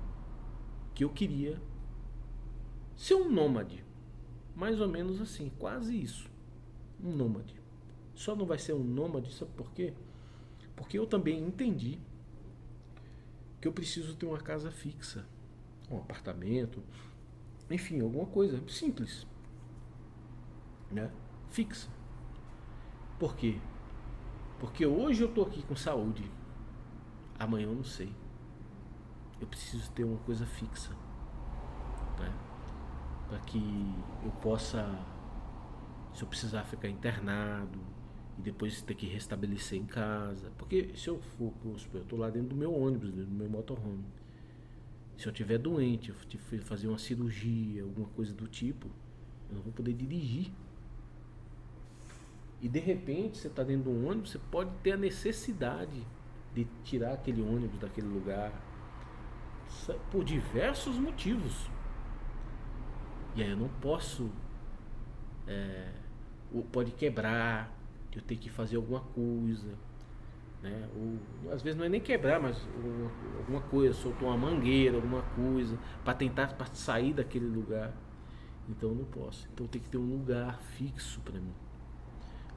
que eu queria ser um nômade, mais ou menos assim, quase isso, um nômade. Só não vai ser um nômade, sabe por quê? Porque eu também entendi que eu preciso ter uma casa fixa, um apartamento, enfim, alguma coisa simples, né? Fixa. Por quê? Porque hoje eu tô aqui com saúde, amanhã eu não sei. Eu preciso ter uma coisa fixa, né? Para que eu possa, se eu precisar ficar internado e depois ter que restabelecer em casa, porque se eu for, eu tô lá dentro do meu ônibus, dentro do meu motorhome. Se eu estiver doente, eu fazer uma cirurgia, alguma coisa do tipo, eu não vou poder dirigir. E de repente você está dentro de um ônibus, você pode ter a necessidade de tirar aquele ônibus daquele lugar por diversos motivos. E aí eu não posso, pode quebrar, eu tenho que fazer alguma coisa, né? Ou às vezes não é nem quebrar, mas alguma coisa, soltou uma mangueira, alguma coisa, para tentar sair daquele lugar. Então eu não posso. Então tem que ter um lugar fixo para mim,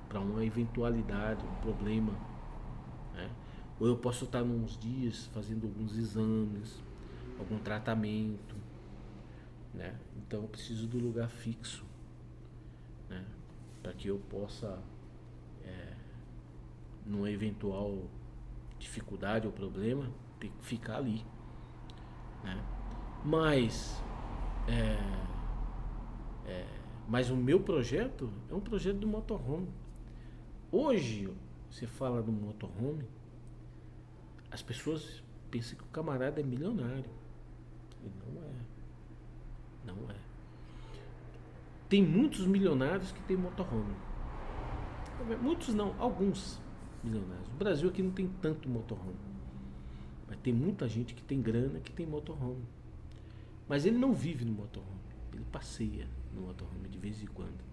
para uma eventualidade, um problema, né? Ou eu posso estar uns dias fazendo alguns exames, algum tratamento, né? Então eu preciso do lugar fixo, né? Para que eu possa, numa eventual dificuldade ou problema, ter que ficar ali, né? Mas Mas o meu projeto é um projeto do motorhome. Hoje, você fala do motorhome, as pessoas pensam que o camarada é milionário. E não é. Não é. Tem muitos milionários que têm motorhome. Muitos não, alguns milionários. O Brasil aqui não tem tanto motorhome. Mas tem muita gente que tem grana que tem motorhome. Mas ele não vive no motorhome. Ele passeia no motorhome de vez em quando.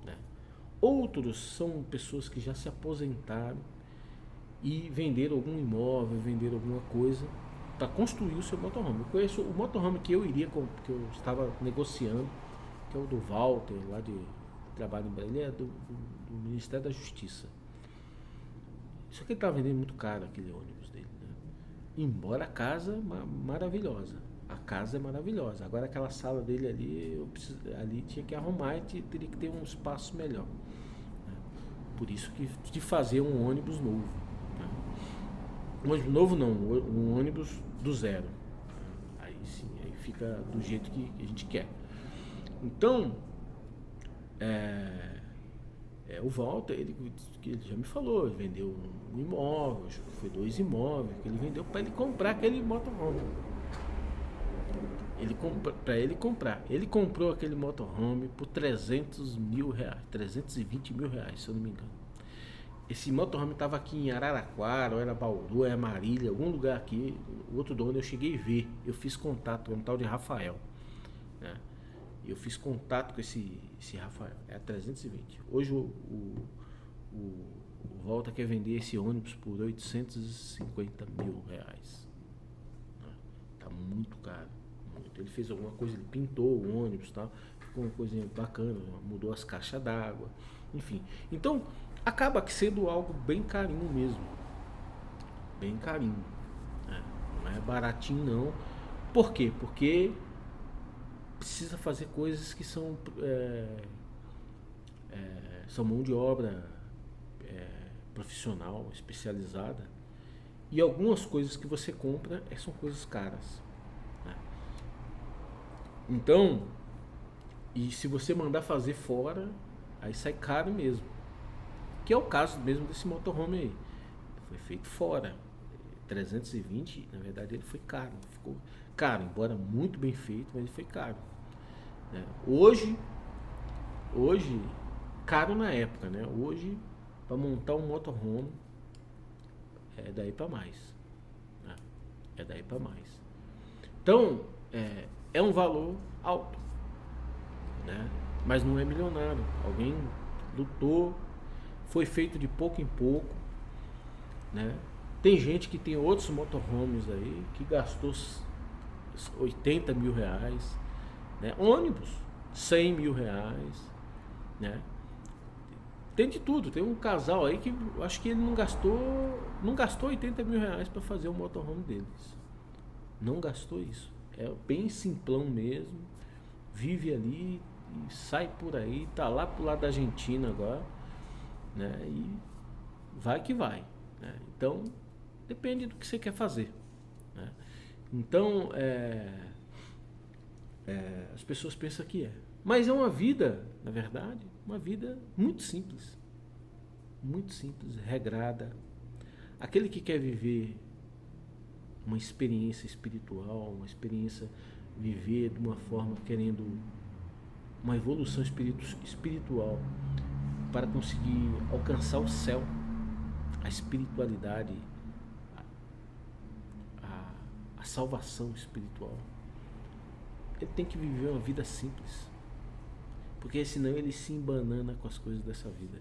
Né? Outros são pessoas que já se aposentaram e venderam algum imóvel, venderam alguma coisa para construir o seu motorhome. Eu conheço o motorhome que eu iria, que eu estava negociando, que é o do Walter, lá de trabalho em Brasília, é do Ministério da Justiça. Só que ele estava vendendo muito caro aquele ônibus dele. Né? Embora a casa maravilhosa. A casa é maravilhosa. Agora aquela sala dele ali, ali tinha que arrumar e teria que ter um espaço melhor. Né? Por isso que de fazer um ônibus novo. Né? Um ônibus novo não, um ônibus do zero. Aí sim, aí fica do jeito que a gente quer. Então, o Walter, ele já me falou, ele vendeu um imóvel, acho que foi 2 imóveis que ele vendeu para ele comprar aquele motorhome. Para ele comprar. Ele comprou aquele motorhome por 300 mil reais, 320 mil reais, se eu não me engano. Esse motorhome estava aqui em Araraquara, ou era Bauru, ou era Marília, algum lugar aqui. O outro dono eu cheguei a ver, eu fiz contato, é um tal de Rafael. Né? Eu fiz contato com esse Rafael, é 320. Hoje o Volta quer vender esse ônibus por 850 mil reais. Tá muito caro. Muito. Ele fez alguma coisa, ele pintou o ônibus, tá? Ficou uma coisinha bacana, mudou as caixas d'água, enfim. Então, acaba sendo algo bem carinho mesmo. Bem carinho. Né? Não é baratinho não. Por quê? Porque precisa fazer coisas que são são mão de obra profissional, especializada, e algumas coisas que você compra são coisas caras. Né? Então, e se você mandar fazer fora, aí sai caro mesmo. Que é o caso mesmo desse motorhome aí. Foi feito fora. 320, na verdade ele foi caro. Ficou caro, embora muito bem feito, mas ele foi caro. Né? Hoje, caro na época, né? Hoje, para montar um motorhome, é daí para mais. Né? É daí para mais. Então, é um valor alto. Né? Mas não é milionário. Alguém lutou, foi feito de pouco em pouco. Né? Tem gente que tem outros motorhomes aí que gastou 80 mil reais. Né? Ônibus, 100 mil reais. Né? Tem de tudo. Tem um casal aí que eu acho que ele não gastou 80 mil reais para fazer o motorhome deles. Não gastou isso. É bem simplão mesmo. Vive ali e sai por aí. Tá lá pro lado da Argentina agora. Né? E vai que vai. Né? Então, depende do que você quer fazer. Né? Então, as pessoas pensam que é. Mas é uma vida, na verdade, uma vida muito simples. Muito simples, regrada. Aquele que quer viver uma experiência espiritual, uma experiência, viver de uma forma querendo uma evolução espiritual para conseguir alcançar o céu, a espiritualidade, a salvação espiritual. Ele tem que viver uma vida simples, porque senão ele se embanana com as coisas dessa vida.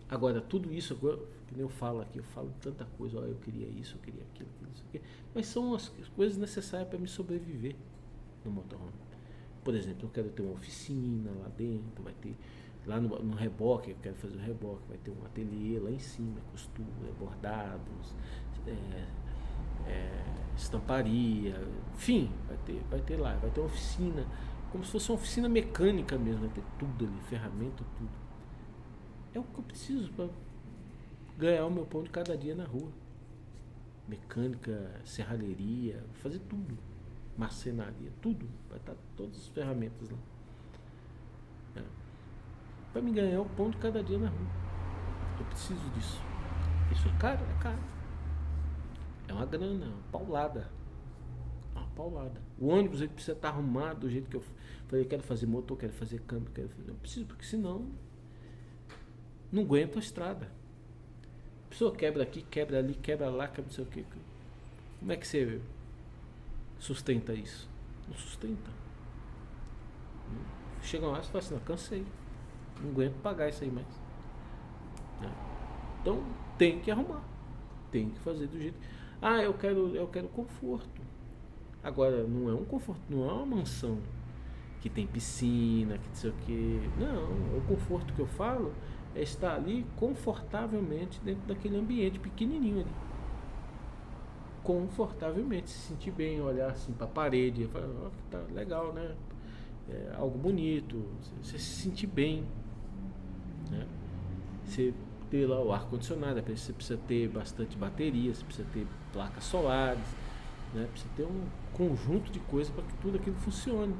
Agora, tudo isso, que nem eu falo aqui, eu falo tanta coisa, eu queria isso, eu queria aquilo, isso aqui, mas são as coisas necessárias para me sobreviver no motorhome. Por exemplo, eu quero ter uma oficina lá dentro, vai ter lá no reboque, eu quero fazer um reboque, vai ter um ateliê lá em cima, costura, bordados, estamparia, enfim, vai ter lá, vai ter uma oficina, como se fosse uma oficina mecânica mesmo, vai ter tudo ali, ferramenta, tudo. É o que eu preciso para ganhar o meu pão de cada dia na rua. Mecânica, serralheria, fazer tudo. Marcenaria, tudo. Vai estar todas as ferramentas lá. para me ganhar o pão de cada dia na rua. Eu preciso disso. Isso é caro? É caro. É uma grana, uma paulada. Uma paulada. O ônibus ele precisa estar arrumado do jeito que eu falei, eu quero fazer motor, quero fazer câmbio, quero fazer. Eu preciso, porque senão não aguento a estrada. A pessoa quebra aqui, quebra ali, quebra lá, quebra não sei o que. Como é que você sustenta isso? Não sustenta. Chega uma hora e você fala assim, não, cansei. Não aguento pagar isso aí mais. Então tem que arrumar. Tem que fazer do jeito. Ah, eu quero conforto. Agora, não é um conforto, não é uma mansão que tem piscina, que não sei o que. Não, o conforto que eu falo é estar ali confortavelmente dentro daquele ambiente pequenininho ali. Confortavelmente, se sentir bem, olhar assim para a parede, falar, oh, tá legal, né? É algo bonito, você se sentir bem, né? Você ter lá o ar-condicionado, você precisa ter bastante bateria, você precisa ter placas solares, né? Precisa ter um conjunto de coisas para que tudo aquilo funcione.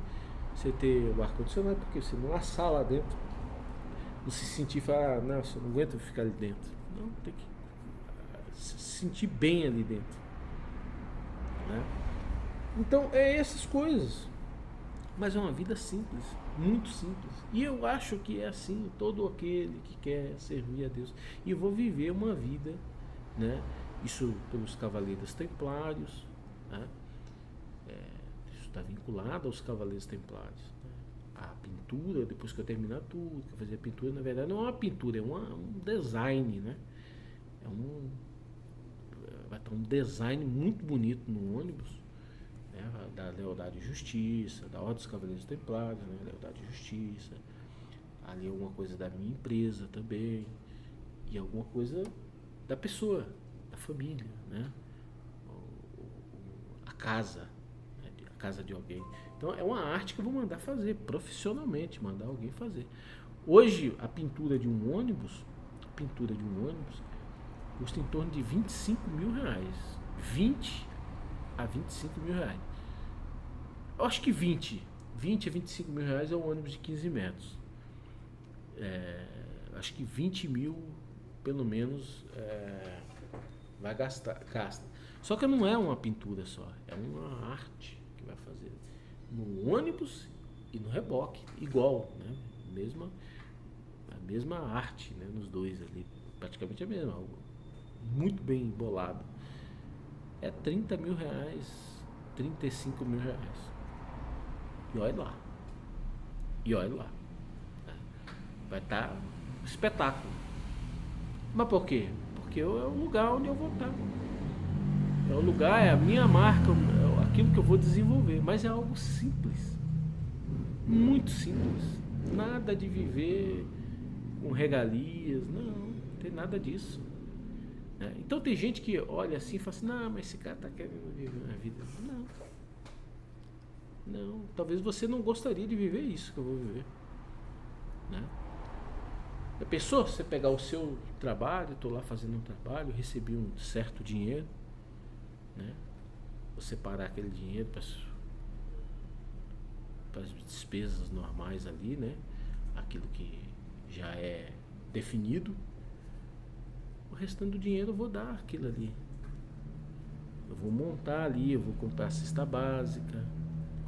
Você ter o ar-condicionado, porque você não assar lá dentro, não se sentir e falar, nossa, eu não aguento ficar ali dentro. Não, tem que se sentir bem ali dentro, né? Então, é essas coisas. Mas é uma vida simples, muito simples. E eu acho que é assim, todo aquele que quer servir a Deus. E eu vou viver uma vida, né? Isso pelos Cavaleiros Templários, né? Isso está vinculado aos Cavaleiros Templários. Né? A pintura, depois que eu terminar tudo, que eu fazer a pintura, na verdade não é uma pintura, é um design, né? Vai estar um design muito bonito no ônibus, né, da Lealdade e Justiça, da Ordem dos Cavaleiros Templários, né, Lealdade e Justiça, ali alguma coisa da minha empresa também, e alguma coisa da pessoa, da família, né, a casa, né, a casa de alguém. Então é uma arte que eu vou mandar fazer, profissionalmente, mandar alguém fazer. Hoje, a pintura de um ônibus custa em torno de R$ 25.000. 20 a R$ 25.000. Eu acho que 20 a R$ 25.000 é um ônibus de 15 metros. Acho que 20 mil, pelo menos, vai gasta. Só que não é uma pintura só, é uma arte que vai fazer no ônibus e no reboque, igual, né? A mesma arte, né? Nos dois ali, praticamente a mesma, algo muito bem bolado. É R$ 30.000, R$ 35.000. E olha lá. Vai estar espetáculo. Mas por quê? Porque é o lugar onde eu vou estar. É o lugar, é a minha marca, é aquilo que eu vou desenvolver. Mas é algo simples. Muito simples. Nada de viver com regalias. Não tem nada disso. Então tem gente que olha assim e fala assim, não, mas esse cara está querendo viver uma vida. Não, talvez você não gostaria de viver isso que eu vou viver, né? A pessoa, você pegar o seu trabalho, estou lá fazendo um trabalho, recebi um certo dinheiro, né? Vou separar aquele dinheiro para as despesas normais ali, né? Aquilo que já é definido. O restante do dinheiro eu vou dar aquilo ali. Eu vou montar ali, eu vou comprar a cesta básica.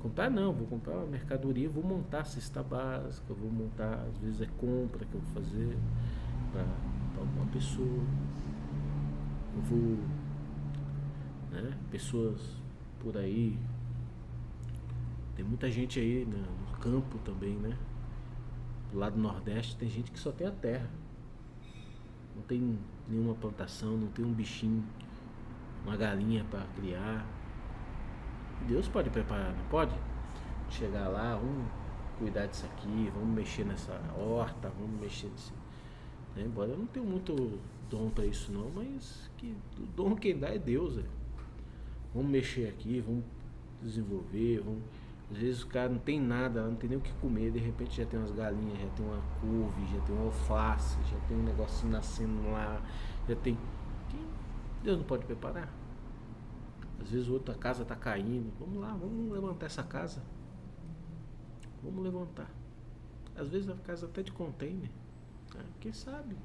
Vou comprar uma mercadoria, vou montar a cesta básica, eu vou montar, às vezes é compra que eu vou fazer para alguma pessoa. Eu vou, né, pessoas por aí, tem muita gente aí, né, no campo também, né? Do lado do Nordeste tem gente que só tem a terra. Não tem nenhuma plantação, não tem um bichinho, uma galinha para criar. Deus pode preparar, não pode? Chegar lá, vamos cuidar disso aqui, vamos mexer nessa horta, vamos mexer nisso. Embora eu não tenha muito dom para isso não, mas o dom quem dá é Deus. Vamos mexer aqui, vamos desenvolver, às vezes o cara não tem nada, não tem nem o que comer, de repente já tem umas galinhas, já tem uma couve, já tem uma alface, já tem um negocinho nascendo lá, já tem. Deus não pode preparar? Às vezes outra casa está caindo. Vamos lá, vamos levantar essa casa. Vamos levantar. às vezes a casa até de container, né? Quem sabe?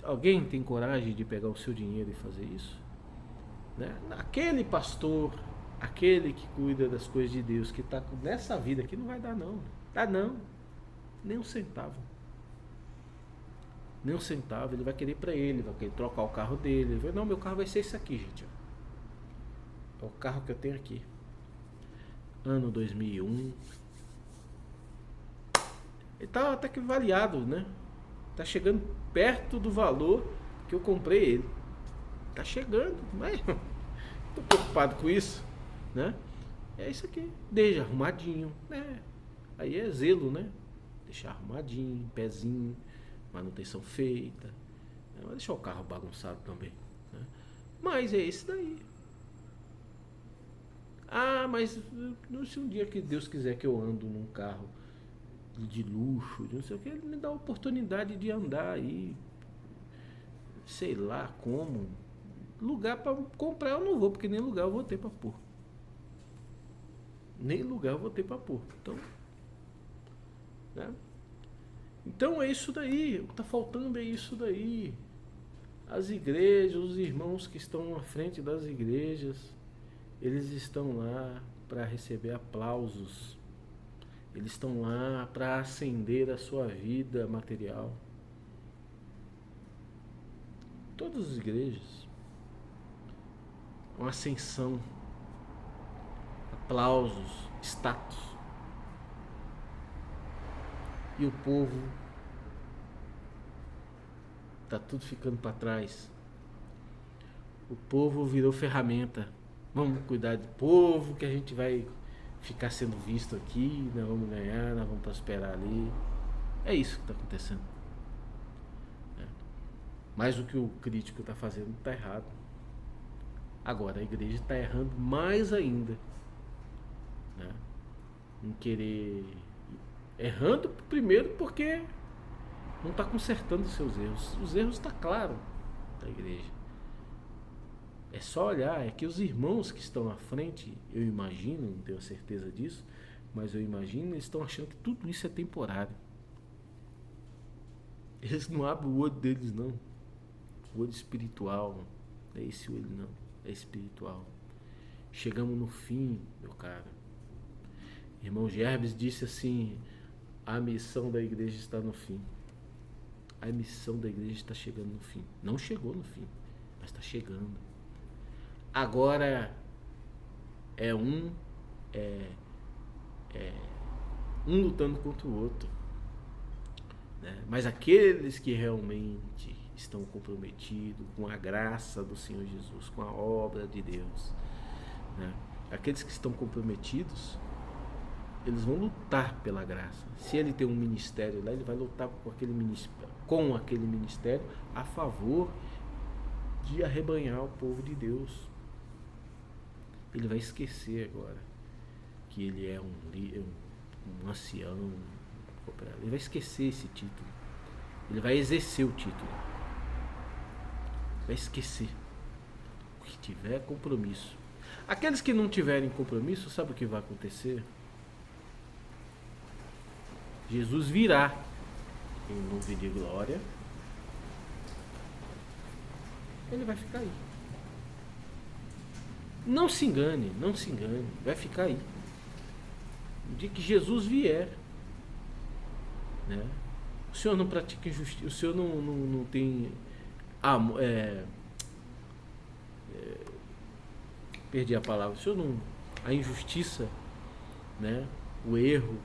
Alguém tem coragem de pegar o seu dinheiro e fazer isso? Né? Aquele pastor, aquele que cuida das coisas de Deus, que está nessa vida aqui, não vai dar não. Dá não. Nem um centavo. Nem um centavo. Ele vai querer para ele, vai querer trocar o carro dele. Ele vai, não, meu carro vai ser esse aqui, gente. É o carro que eu tenho aqui. Ano 2001. Ele tá até que avaliado, né? Tá chegando perto do valor que eu comprei ele. Tá chegando, mas tô preocupado com isso, né? É isso aqui, deixa arrumadinho, né? Aí é zelo, né? Deixar arrumadinho, pezinho, manutenção feita. Não vai deixar o carro bagunçado também, né? Mas é esse daí. Ah, mas se um dia que Deus quiser que eu ando num carro de luxo, de não sei o que, ele me dá a oportunidade de andar aí, sei lá como. Lugar para comprar eu não vou, porque nem lugar eu vou ter para pôr. Nem lugar eu vou ter para pôr. Então, né? Então é isso daí. O que está faltando é isso daí. As igrejas, os irmãos que estão à frente das igrejas, eles estão lá para receber aplausos. Eles estão lá para ascender a sua vida material. Todas as igrejas. Uma ascensão, aplausos, status. E o povo tá tudo ficando para trás. O povo virou ferramenta. Vamos cuidar do povo, que a gente vai ficar sendo visto aqui, nós vamos ganhar, nós vamos prosperar ali. É isso que está acontecendo. Mas o que o crítico está fazendo está errado. Agora a igreja está errando mais ainda, né? Em querer. Errando primeiro porque não está consertando os seus erros. Os erros estão claros da igreja. É só olhar, é que os irmãos que estão à frente, eu imagino, não tenho certeza disso, mas eu imagino, eles estão achando que tudo isso é temporário. Eles não abrem o olho deles não. O olho espiritual, não é esse olho não. É espiritual. Chegamos no fim, meu caro. Irmão Gerbes disse assim: a missão da igreja está no fim. A missão da igreja está chegando no fim. Não chegou no fim, mas está chegando. Agora é um lutando contra o outro, né? Mas aqueles que realmente estão comprometidos com a graça do Senhor Jesus, com a obra de Deus, né? Aqueles que estão comprometidos, eles vão lutar pela graça. Se ele tem um ministério lá, ele vai lutar com aquele ministério a favor de arrebanhar o povo de Deus. Ele vai esquecer agora que ele é um ancião, ele vai esquecer esse título. Ele vai exercer o título. Vai esquecer. O que tiver compromisso. Aqueles que não tiverem compromisso, sabe o que vai acontecer? Jesus virá em nuvem de glória. Ele vai ficar aí. Não se engane, não se engane. Vai ficar aí. No dia que Jesus vier, né? O Senhor não pratica injustiça. O Senhor não tem perdi a palavra. O Senhor não, a injustiça, né? O erro,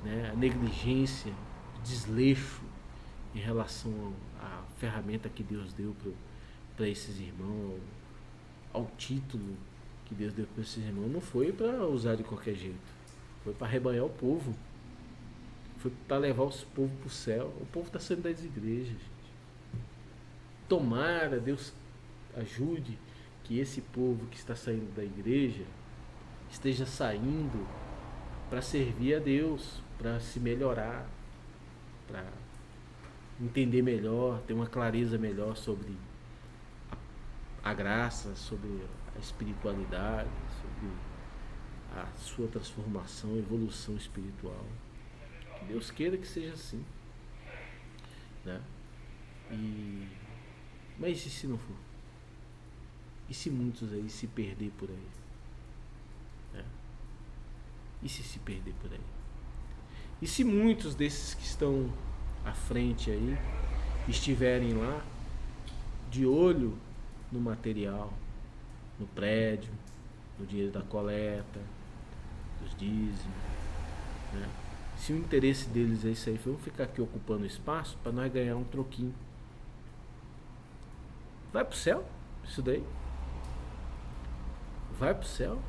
né? A negligência, o desleixo em relação à ferramenta que Deus deu para esses irmãos, ao título que Deus deu para esses irmãos, não foi para usar de qualquer jeito, foi para arrebanhar o povo, foi para levar os povos para o céu. O povo está saindo das igrejas, gente. Tomara Deus ajude que esse povo que está saindo da igreja esteja saindo para servir a Deus, para se melhorar, para entender melhor, ter uma clareza melhor sobre a graça, sobre a espiritualidade, sobre a sua transformação, evolução espiritual. Deus queira que seja assim, né? Mas e se não for? E se muitos aí se perder por aí? Né? E se perder por aí? E se muitos desses que estão à frente aí estiverem lá de olho no material, no prédio, no dinheiro da coleta, dos dízimos, né? Se o interesse deles é isso aí, vamos ficar aqui ocupando espaço para nós ganhar um troquinho. Vai pro céu isso daí? Vai pro céu?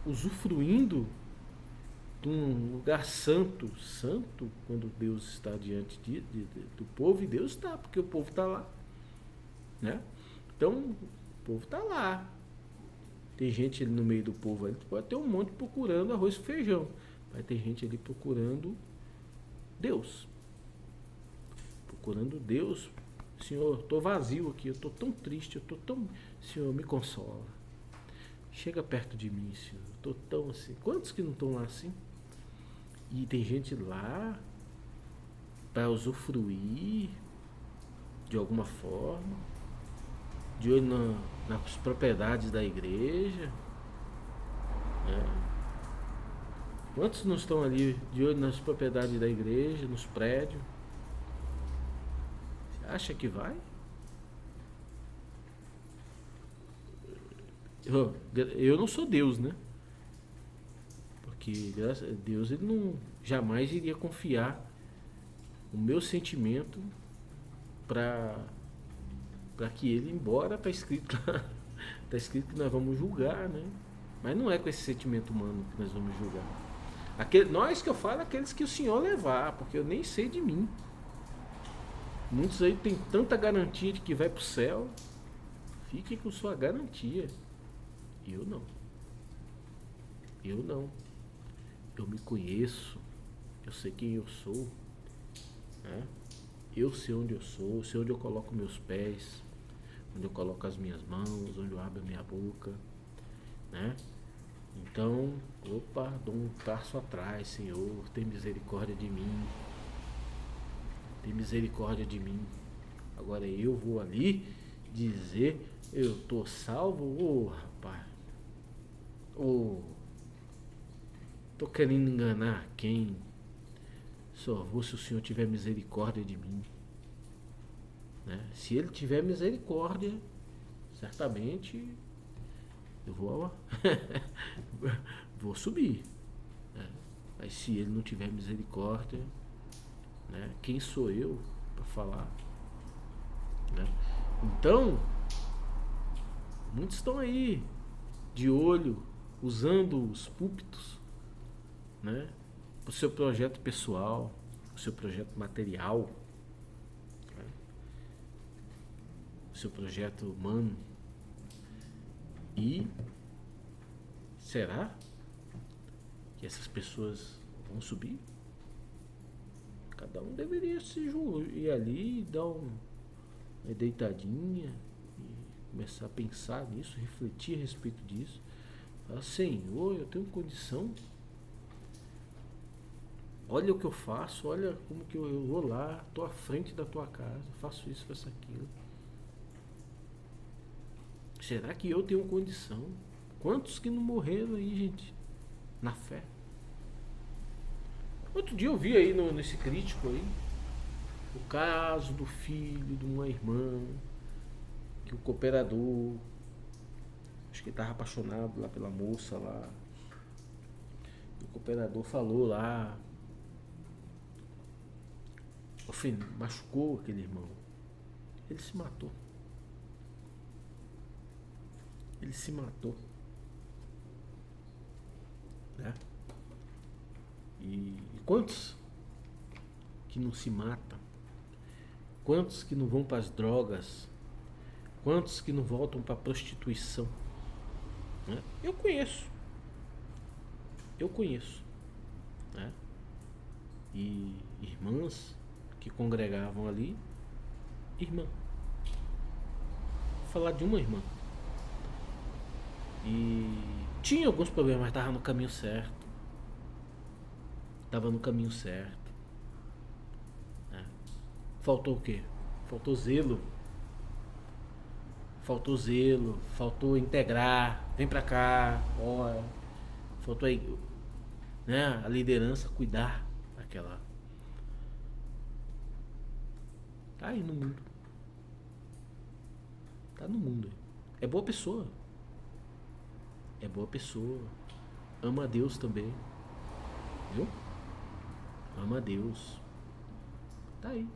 Usufruindo de um lugar santo, santo, quando Deus está diante do povo, e Deus está, porque o povo está lá, né? Então, o povo está lá. Tem gente ali no meio do povo, ali pode ter um monte procurando arroz e feijão, mas tem gente ali procurando Deus. Procurando Deus. Senhor, estou vazio aqui, eu estou tão triste, eu estou tão... Senhor, me consola. Chega perto de mim, Senhor. Eu estou tão assim. Quantos que não estão lá assim? E tem gente lá para usufruir de alguma forma, de olho nas propriedades da igreja, né? Quantos não estão ali de olho nas propriedades da igreja, nos prédios? Você acha que vai? Eu não sou Deus, né? Porque graças a Deus ele não jamais iria confiar o meu sentimento para que ele, embora está escrito lá, está escrito que nós vamos julgar, né? Mas não é com esse sentimento humano que nós vamos julgar. Nós que eu falo, aqueles que o Senhor levar, porque eu nem sei de mim. Muitos aí tem tanta garantia de que vai para o céu. Fique com sua garantia. Eu não. Eu não. Eu me conheço. Eu sei quem eu sou, né? Eu sei onde eu sou, sei onde eu coloco meus pés, onde eu coloco as minhas mãos, onde eu abro a minha boca, né? Então, dou um passo atrás, Senhor, tem misericórdia de mim. Tem misericórdia de mim. Agora eu vou ali dizer, eu tô salvo? Ô, rapaz. Ô, tô querendo enganar quem? Só vou se o Senhor tiver misericórdia de mim, né? Se Ele tiver misericórdia, certamente eu vou vou subir, né? Mas se Ele não tiver misericórdia, né? Quem sou eu para falar, né? Então, muitos estão aí de olho, usando os púlpitos, né? O seu projeto pessoal, o seu projeto material, né? O seu projeto humano. E será que essas pessoas vão subir? Cada um deveria se ir ali e dar uma deitadinha e começar a pensar nisso, refletir a respeito disso. Falar, Senhor, eu tenho condição. Olha o que eu faço, olha como que eu vou lá, estou à frente da tua casa, faço isso, faço aquilo. Será que eu tenho condição? Quantos que não morreram aí, gente? Na fé. Outro dia eu vi aí nesse crítico aí o caso do filho de uma irmã que o cooperador, acho que ele estava apaixonado lá pela moça lá. O cooperador falou lá, machucou aquele irmão. Ele se matou. Ele se matou, né? E quantos que não se matam? Quantos que não vão para as drogas? Quantos que não voltam para a prostituição, né? Eu conheço, né? E irmãs que congregavam ali, vou falar de uma irmã, e tinha alguns problemas, mas estava no caminho certo, estava no caminho certo, né? Faltou o quê? Faltou zelo. Faltou zelo, faltou integrar, vem pra cá, ora. Faltou aí, né, a liderança cuidar daquela. Tá aí no mundo. Tá no mundo. É boa pessoa. É boa pessoa. Ama a Deus também. Viu? Ama a Deus. Tá aí.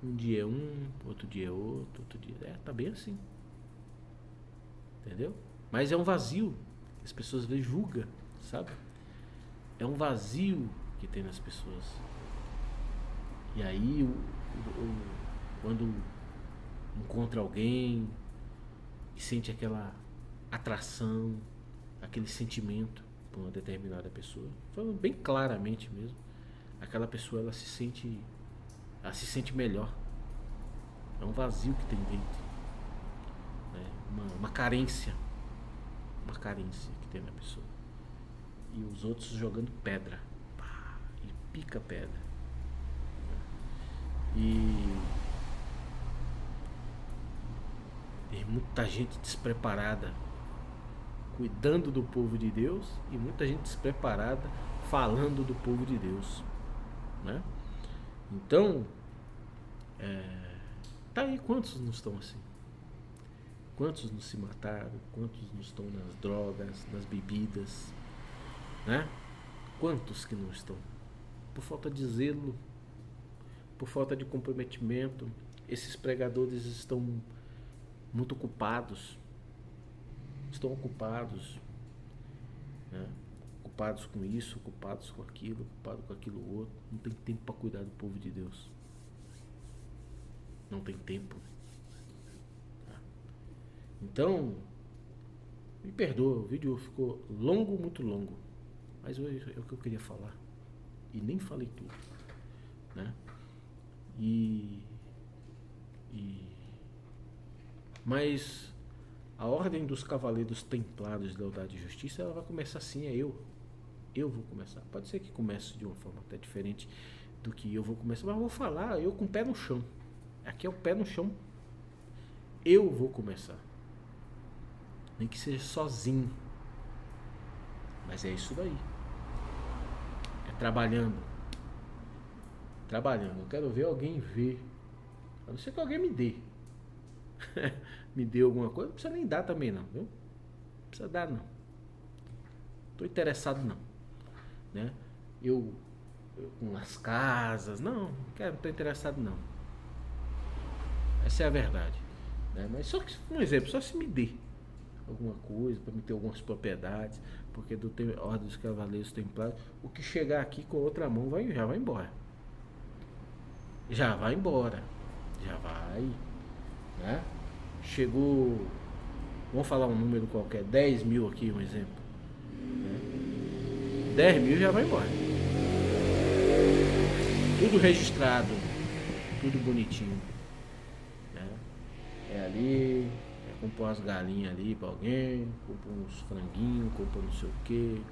Um dia é um, outro dia é outro dia. Tá bem assim. Entendeu? Mas é um vazio. As pessoas às vezes julgam, sabe? É um vazio que tem nas pessoas. E aí, quando encontra alguém e sente aquela atração, aquele sentimento por uma determinada pessoa, falando bem claramente mesmo, aquela pessoa ela se sente melhor. É um vazio que tem dentro, né? Uma carência que tem na pessoa. E os outros jogando pedra, pá, e pica pedra. E tem muita gente despreparada cuidando do povo de Deus e muita gente despreparada falando do povo de Deus, né? Então, tá aí, quantos não estão assim? Quantos não se mataram? Quantos não estão nas drogas, nas bebidas, né? Quantos que não estão? Por falta de zelo, por falta de comprometimento. Esses pregadores estão muito ocupados. Estão ocupados, né? Ocupados com isso, ocupados com aquilo, ocupados com aquilo outro. Não tem tempo para cuidar do povo de Deus. Não tem tempo. Tá? Então, me perdoa, o vídeo ficou longo, muito longo. Mas é o que eu queria falar. E nem falei tudo, né? Mas a ordem dos cavaleiros templários de lealdade e justiça, ela vai começar assim, eu vou começar. Pode ser que comece de uma forma até diferente do que eu vou começar, mas eu vou falar, eu com o pé no chão. Aqui é o pé no chão. Eu vou começar. Nem que seja sozinho. Mas é isso daí. É trabalhando. Eu quero ver alguém ver. A não ser que alguém me dê. Me dê alguma coisa. Não precisa nem dar também não, viu? Não precisa dar não. Tô interessado não, né? Eu com as casas, não tô interessado não. Essa é a verdade, né? Mas só que, um exemplo, só se me dê alguma coisa para me ter algumas propriedades, porque do ordem dos cavaleiros templários, o que chegar aqui com a outra mão já vai embora. Já vai, né? Chegou, vamos falar um número qualquer, 10 mil aqui, um exemplo, né? 10 mil já vai embora. Tudo registrado, tudo bonitinho, né? É ali, compra umas galinhas ali pra alguém, compra uns franguinhos, compra não sei o que,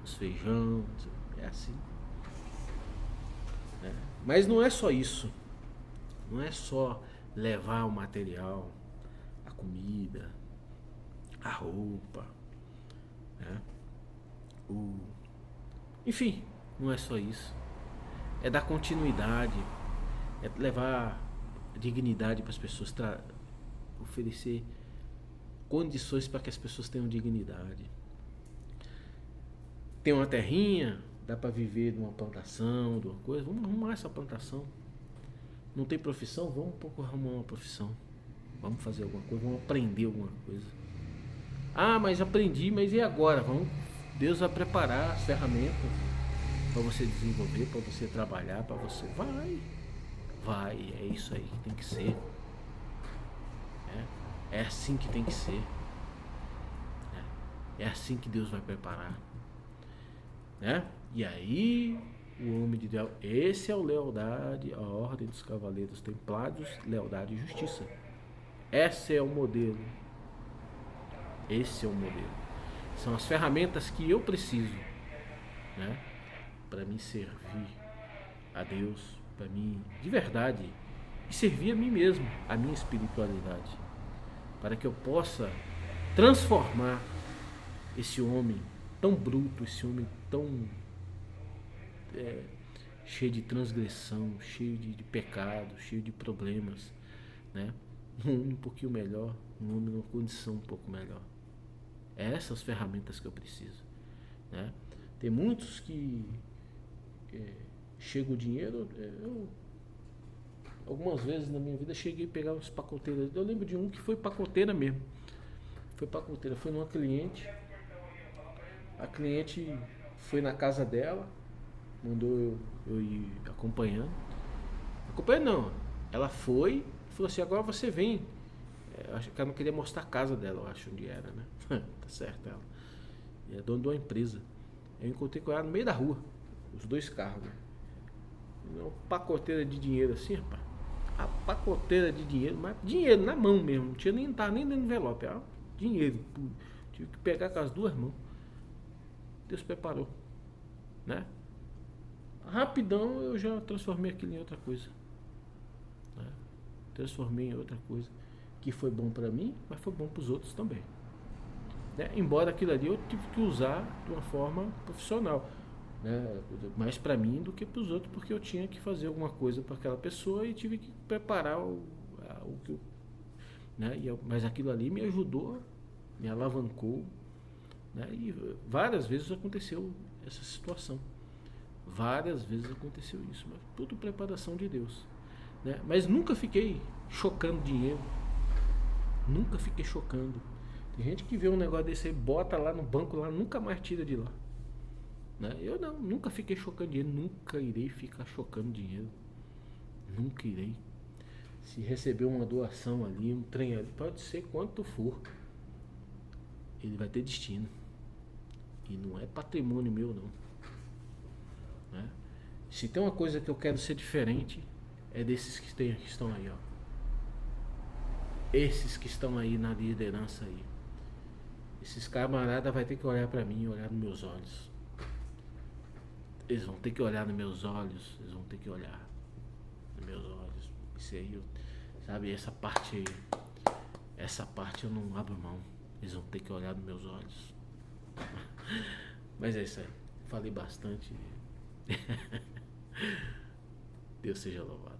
uns feijão, é assim, né? Mas não é só isso. Não é só levar o material, a comida, a roupa, né? Enfim, não é só isso. É dar continuidade, é levar dignidade para as pessoas, oferecer condições para que as pessoas tenham dignidade. Tem uma terrinha, dá para viver de uma plantação, de uma coisa, vamos arrumar essa plantação. Não tem profissão? Vamos um pouco arrumar uma profissão. Vamos fazer alguma coisa, vamos aprender alguma coisa. Ah, mas aprendi, mas e agora? Deus vai preparar as ferramentas para você desenvolver, para você trabalhar, para você. Vai, é isso aí que tem que ser. É assim que tem que ser. É assim que Deus vai preparar, né? E aí, o homem de Deus, esse é o lealdade, a ordem dos cavaleiros templários, lealdade e justiça. Esse é o modelo. Esse é o modelo. São as ferramentas que eu preciso, né? para mim servir a Deus, para mim de verdade, e servir a mim mesmo, a minha espiritualidade, para que eu possa transformar esse homem tão bruto, esse homem tão cheio de transgressão, cheio de pecado, cheio de problemas, né? Um homem um pouquinho melhor, um homem numa condição um pouco melhor. É essas ferramentas que eu preciso, né? Tem muitos que chega o dinheiro. Eu algumas vezes na minha vida cheguei a pegar uns pacoteiros. Eu lembro de um que foi pacoteira mesmo. Foi pacoteira, foi numa cliente. A cliente foi na casa dela, mandou eu ir acompanhando. Acompanhando não. Ela foi e falou assim, agora você vem. Acho que ela não queria mostrar a casa dela, eu acho onde era, né? Tá certo ela. E é dona de uma empresa. Eu encontrei com ela no meio da rua, os dois carros, né? Uma pacoteira de dinheiro assim, rapaz. A pacoteira de dinheiro, mas dinheiro na mão mesmo, não tinha nem, tava nem dentro do envelope, era dinheiro puro. Tive que pegar com as duas mãos. Deus preparou, né? Rapidão eu já transformei aquilo em outra coisa, né? Transformei em outra coisa que foi bom para mim, mas foi bom para os outros também, né? Embora aquilo ali eu tive que usar de uma forma profissional, né? Mais para mim do que para os outros, porque eu tinha que fazer alguma coisa para aquela pessoa e tive que preparar o que eu, né? Mas aquilo ali me ajudou, me alavancou, né? E várias vezes aconteceu essa situação, várias vezes aconteceu isso, mas tudo preparação de Deus, né? Mas nunca fiquei chocando dinheiro, nunca fiquei chocando. Tem gente que vê um negócio desse aí, bota lá no banco, lá nunca mais tira de lá, né? Eu não, nunca fiquei chocando dinheiro, nunca irei ficar chocando dinheiro, nunca irei. Se receber uma doação ali, um trem ali, pode ser quanto for, ele vai ter destino. E não é patrimônio meu não, né? Se tem uma coisa que eu quero ser diferente, é desses que estão aí, ó. Esses que estão aí na liderança aí. Esses camaradas vai ter que olhar pra mim, olhar nos meus olhos. Eles vão ter que olhar nos meus olhos, eles vão ter que olhar nos meus olhos. Isso aí, sabe, essa parte eu não abro mão. Eles vão ter que olhar nos meus olhos. Mas é isso aí. Falei bastante. Deus seja louvado.